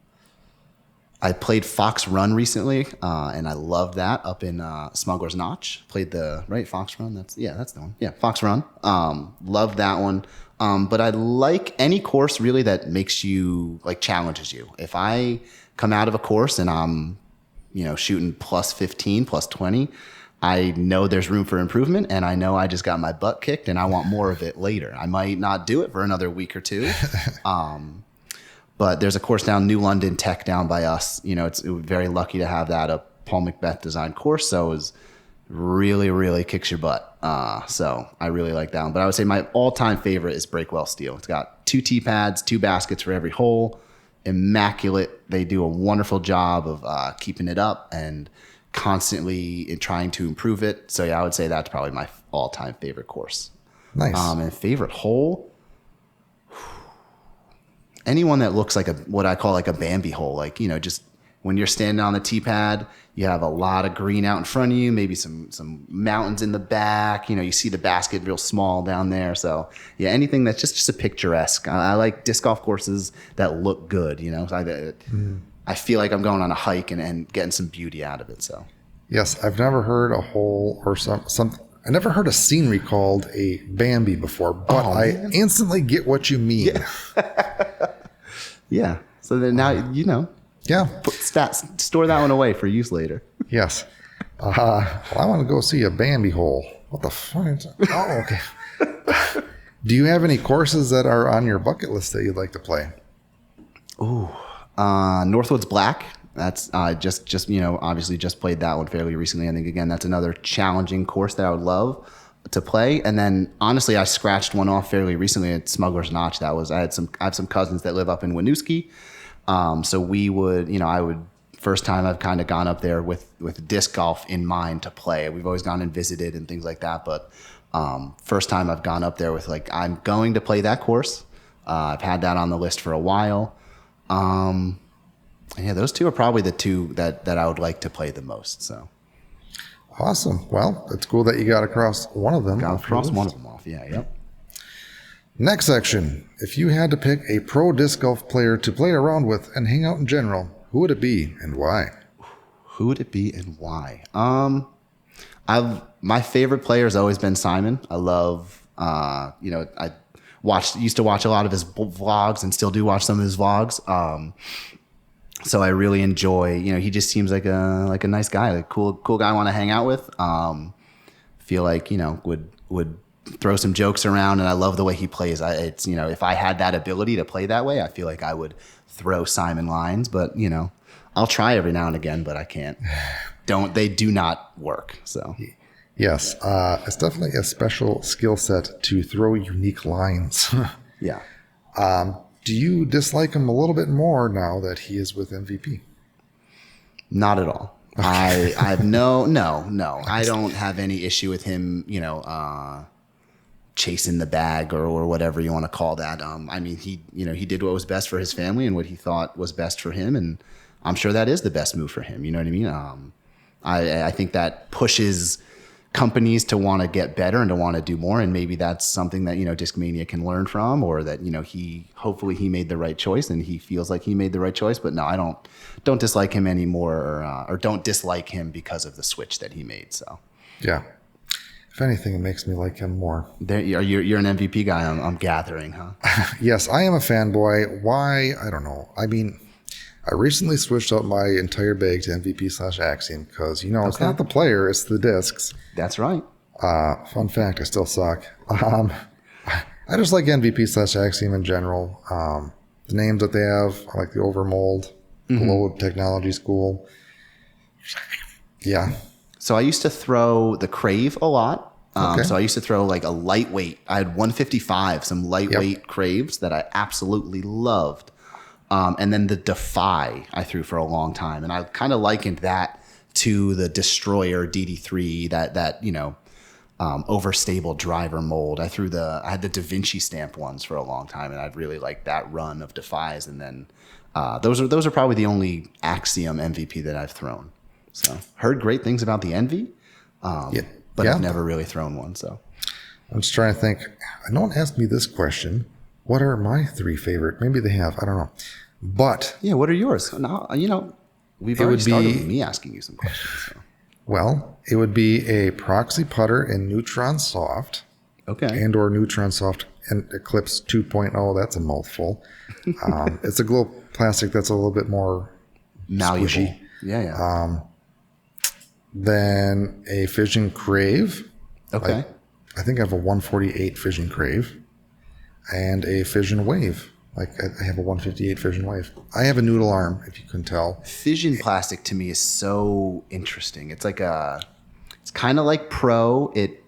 Speaker 2: I played Fox Run recently, and I loved that up in Smuggler's Notch. Played Fox Run. That's the one. Yeah, Fox Run. Loved that one. But I like any course really that makes you, challenges you. If I come out of a course and I'm, shooting plus 15, plus 20, I know there's room for improvement, and I know I just got my butt kicked and I want more of it later. I might not do it for another week or two. But there's a course down New London Tech down by us. It's very lucky to have that, a Paul Macbeth designed course. So it was really, really kicks your butt. So I really like that one. But I would say my all-time favorite is Breakwell Steel. It's got 2 tee pads, 2 baskets for every hole. Immaculate. They do a wonderful job of keeping it up and constantly trying to improve it. So yeah, I would say that's probably my all-time favorite course.
Speaker 1: Nice.
Speaker 2: And favorite hole, anyone that looks like what I call like a Bambi hole, just when you're standing on the tee pad, you have a lot of green out in front of you, maybe some mountains in the back. You see the basket real small down there. So yeah, anything that's just a picturesque. I like disc golf courses that look good. I feel like I'm going on a hike and getting some beauty out of it. So
Speaker 1: yes, I've never heard a hole or some. I never heard a scenery called a Bambi before, but I instantly get what you mean.
Speaker 2: Yeah. Yeah. So then now
Speaker 1: Yeah.
Speaker 2: Store that one away for use later.
Speaker 1: Yes. Well, I want to go see a Bambi hole. What the fuck is that? Oh, okay. Do you have any courses that are on your bucket list that you'd like to play?
Speaker 2: Ooh, Northwoods Black. That's obviously just played that one fairly recently. I think again that's another challenging course that I would love to play. And then honestly, I scratched one off fairly recently at Smuggler's Notch. I have some cousins that live up in Winooski. So we would, first time I've kind of gone up there with disc golf in mind to play. We've always gone and visited and things like that. But first time I've gone up there with I'm going to play that course. I've had that on the list for a while. Yeah, those two are probably the two that I would like to play the most. So
Speaker 1: Awesome. Well, it's cool that you got across one of them.
Speaker 2: Got
Speaker 1: off your
Speaker 2: across one
Speaker 1: list.
Speaker 2: of them off. Yeah, yep.
Speaker 1: Next section. If you had to pick a pro disc golf player to play around with and hang out in general, who would it be and why?
Speaker 2: Who would it be and why? My favorite player has always been Simon. I love, I used to watch a lot of his vlogs and still do watch some of his vlogs. So I really enjoy, he just seems like a nice guy, a cool guy I want to hang out with. Feel like, would throw some jokes around, and I love the way he plays. If I had that ability to play that way, I feel like I would throw Simon lines, but I'll try every now and again, but I can't. They do not work. So
Speaker 1: Yes, it's definitely a special skill set to throw unique lines.
Speaker 2: yeah.
Speaker 1: Do you dislike him a little bit more now that he is with MVP?
Speaker 2: Not at all. Okay. I've no. I don't have any issue with him, chasing the bag or whatever you want to call that. He did what was best for his family and what he thought was best for him, and I'm sure that is the best move for him. You know what I mean? I think that pushes companies to want to get better and to want to do more, and maybe that's something that Discmania can learn from, or that hopefully he made the right choice and he feels like he made the right choice. But no, I don't dislike him anymore, or don't dislike him because of the switch that he made. So
Speaker 1: yeah, if anything, it makes me like him more.
Speaker 2: You're an MVP guy. I'm gathering, huh?
Speaker 1: Yes, I am a fanboy. Why? I don't know. I mean, I recently switched out my entire bag to MVP/Axiom because, it's not the player, it's the discs.
Speaker 2: That's right.
Speaker 1: Fun fact, I still suck. I just like MVP/Axiom in general. The names that they have, I like the Overmold, Below Technology School. Yeah.
Speaker 2: So I used to throw the Crave a lot.
Speaker 1: Okay.
Speaker 2: So I used to throw like a lightweight. I had 155, some lightweight Craves that I absolutely loved. And then the Defy I threw for a long time. And I kind of likened that to the Destroyer DD3, that overstable driver mold. I had the Da Vinci stamp ones for a long time, and I'd really liked that run of Defies. And then those are probably the only Axiom MVP that I've thrown. So heard great things about the Envy, but I've never really thrown one. So
Speaker 1: I'm just trying to think. No one asked me this question. What are my three favorite? Maybe they have. I don't know. But
Speaker 2: yeah, what are yours? Now, we've already started with me asking you some questions. So.
Speaker 1: Well, it would be a proxy putter in Neutron Soft.
Speaker 2: Okay.
Speaker 1: And or Neutron Soft and Eclipse 2.0. That's a mouthful. It's a glow plastic that's a little bit more
Speaker 2: malleable.
Speaker 1: Squishy.
Speaker 2: Yeah.
Speaker 1: Then a Fission Crave.
Speaker 2: Okay.
Speaker 1: I think I have a 148 Fission Crave. And a Fission Wave. I have a 158 Fission Wave. I have a noodle arm, if you can tell.
Speaker 2: Fission plastic to me is so interesting. It's it's kind of like Pro. It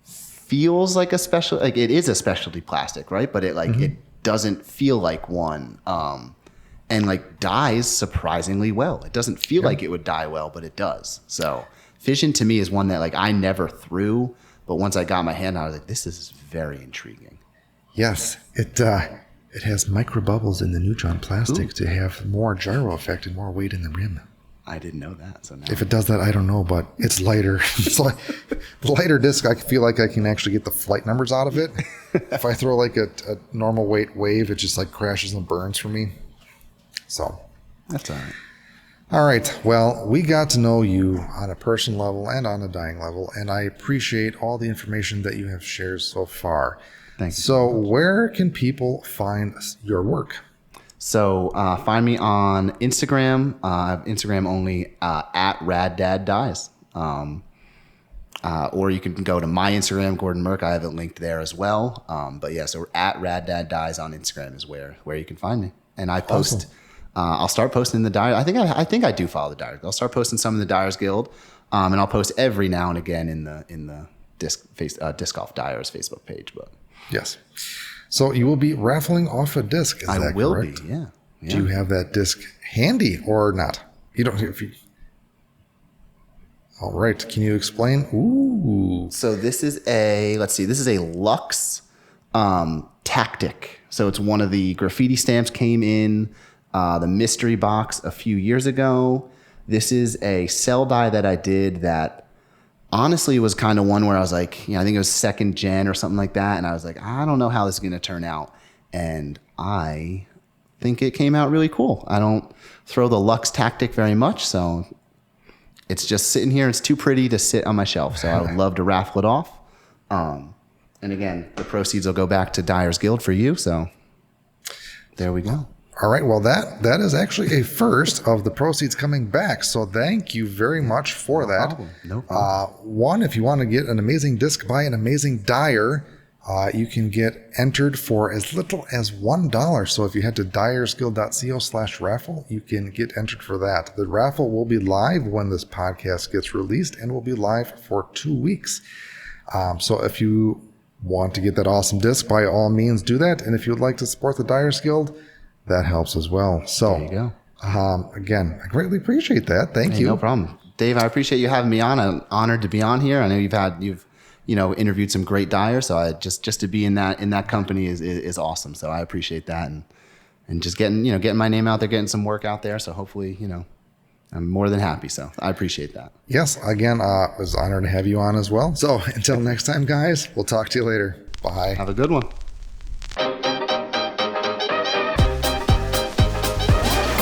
Speaker 2: feels like it is a specialty plastic, right? But it doesn't feel like one. And dyes surprisingly well. It doesn't feel like it would dye well, but it does. So Fission to me is one that I never threw, but once I got my hand on it, I was like, this is very intriguing.
Speaker 1: Yes, it has micro bubbles in the neutron plastic to have more gyro effect and more weight in the rim.
Speaker 2: I didn't know that. So now
Speaker 1: if it does that, I don't know, but it's lighter. It's like the lighter disc. I feel like I can actually get the flight numbers out of it. If I throw a normal weight wave, it just crashes and burns for me. So
Speaker 2: that's all right.
Speaker 1: All right. Well, we got to know you on a personal level and on a dying level, and I appreciate all the information that you have shared so far.
Speaker 2: Thank you.
Speaker 1: So where can people find your work?
Speaker 2: So find me on Instagram, Instagram only, at Rad Dad Dyes. Or you can go to my Instagram, Gordon Merck. I have it linked there as well. But yeah, so at Rad Dad Dyes on Instagram is where you can find me. And I post,
Speaker 1: awesome.
Speaker 2: I'll start posting in the Dyers. I think I do follow the Dyers. I'll start posting some in the Dyers Guild. And I'll post every now and again in the Disc Golf Dyers Facebook page. But
Speaker 1: yes. So you will be raffling off a disc. Is that correct?
Speaker 2: I will be, yeah.
Speaker 1: Do you have that disc handy or not? You don't. All right. Can you explain? Ooh.
Speaker 2: So this is a Lux Tactic. So it's one of the graffiti stamps came in the mystery box a few years ago. This is a cell die that I did that honestly was kind of one where I was like, I think it was second gen or something like that. And I was like, I don't know how this is going to turn out. And I think it came out really cool. I don't throw the Lux Tactic very much, so it's just sitting here. It's too pretty to sit on my shelf, so I would love to raffle it off. And again, the proceeds will go back to Dyers Guild for you, so there we go.
Speaker 1: All right. Well, that is actually a first of the proceeds coming back. So thank you very much for that.
Speaker 2: Problem. No problem.
Speaker 1: One, if you want to get an amazing disc by an amazing dyer, you can get entered for as little as $1. So if you head to dyersguild.co/raffle, you can get entered for that. The raffle will be live when this podcast gets released and will be live for 2 weeks. So if you want to get that awesome disc, by all means do that. And if you would like to support the Dyers Guild, that helps as well. So
Speaker 2: There you go.
Speaker 1: Again, I greatly appreciate that. Thank
Speaker 2: Hey,
Speaker 1: you.
Speaker 2: no problem. Dave, I appreciate you having me on. I'm honored to be on here. I know you've interviewed some great dyers, so I just to be in that company is awesome. So I appreciate that, and just getting my name out there, getting some work out there. So hopefully, I'm more than happy. So I appreciate that.
Speaker 1: Yes, again, it was an honor to have you on as well. So until next time, guys, we'll talk to you later. Bye.
Speaker 2: Have a good one.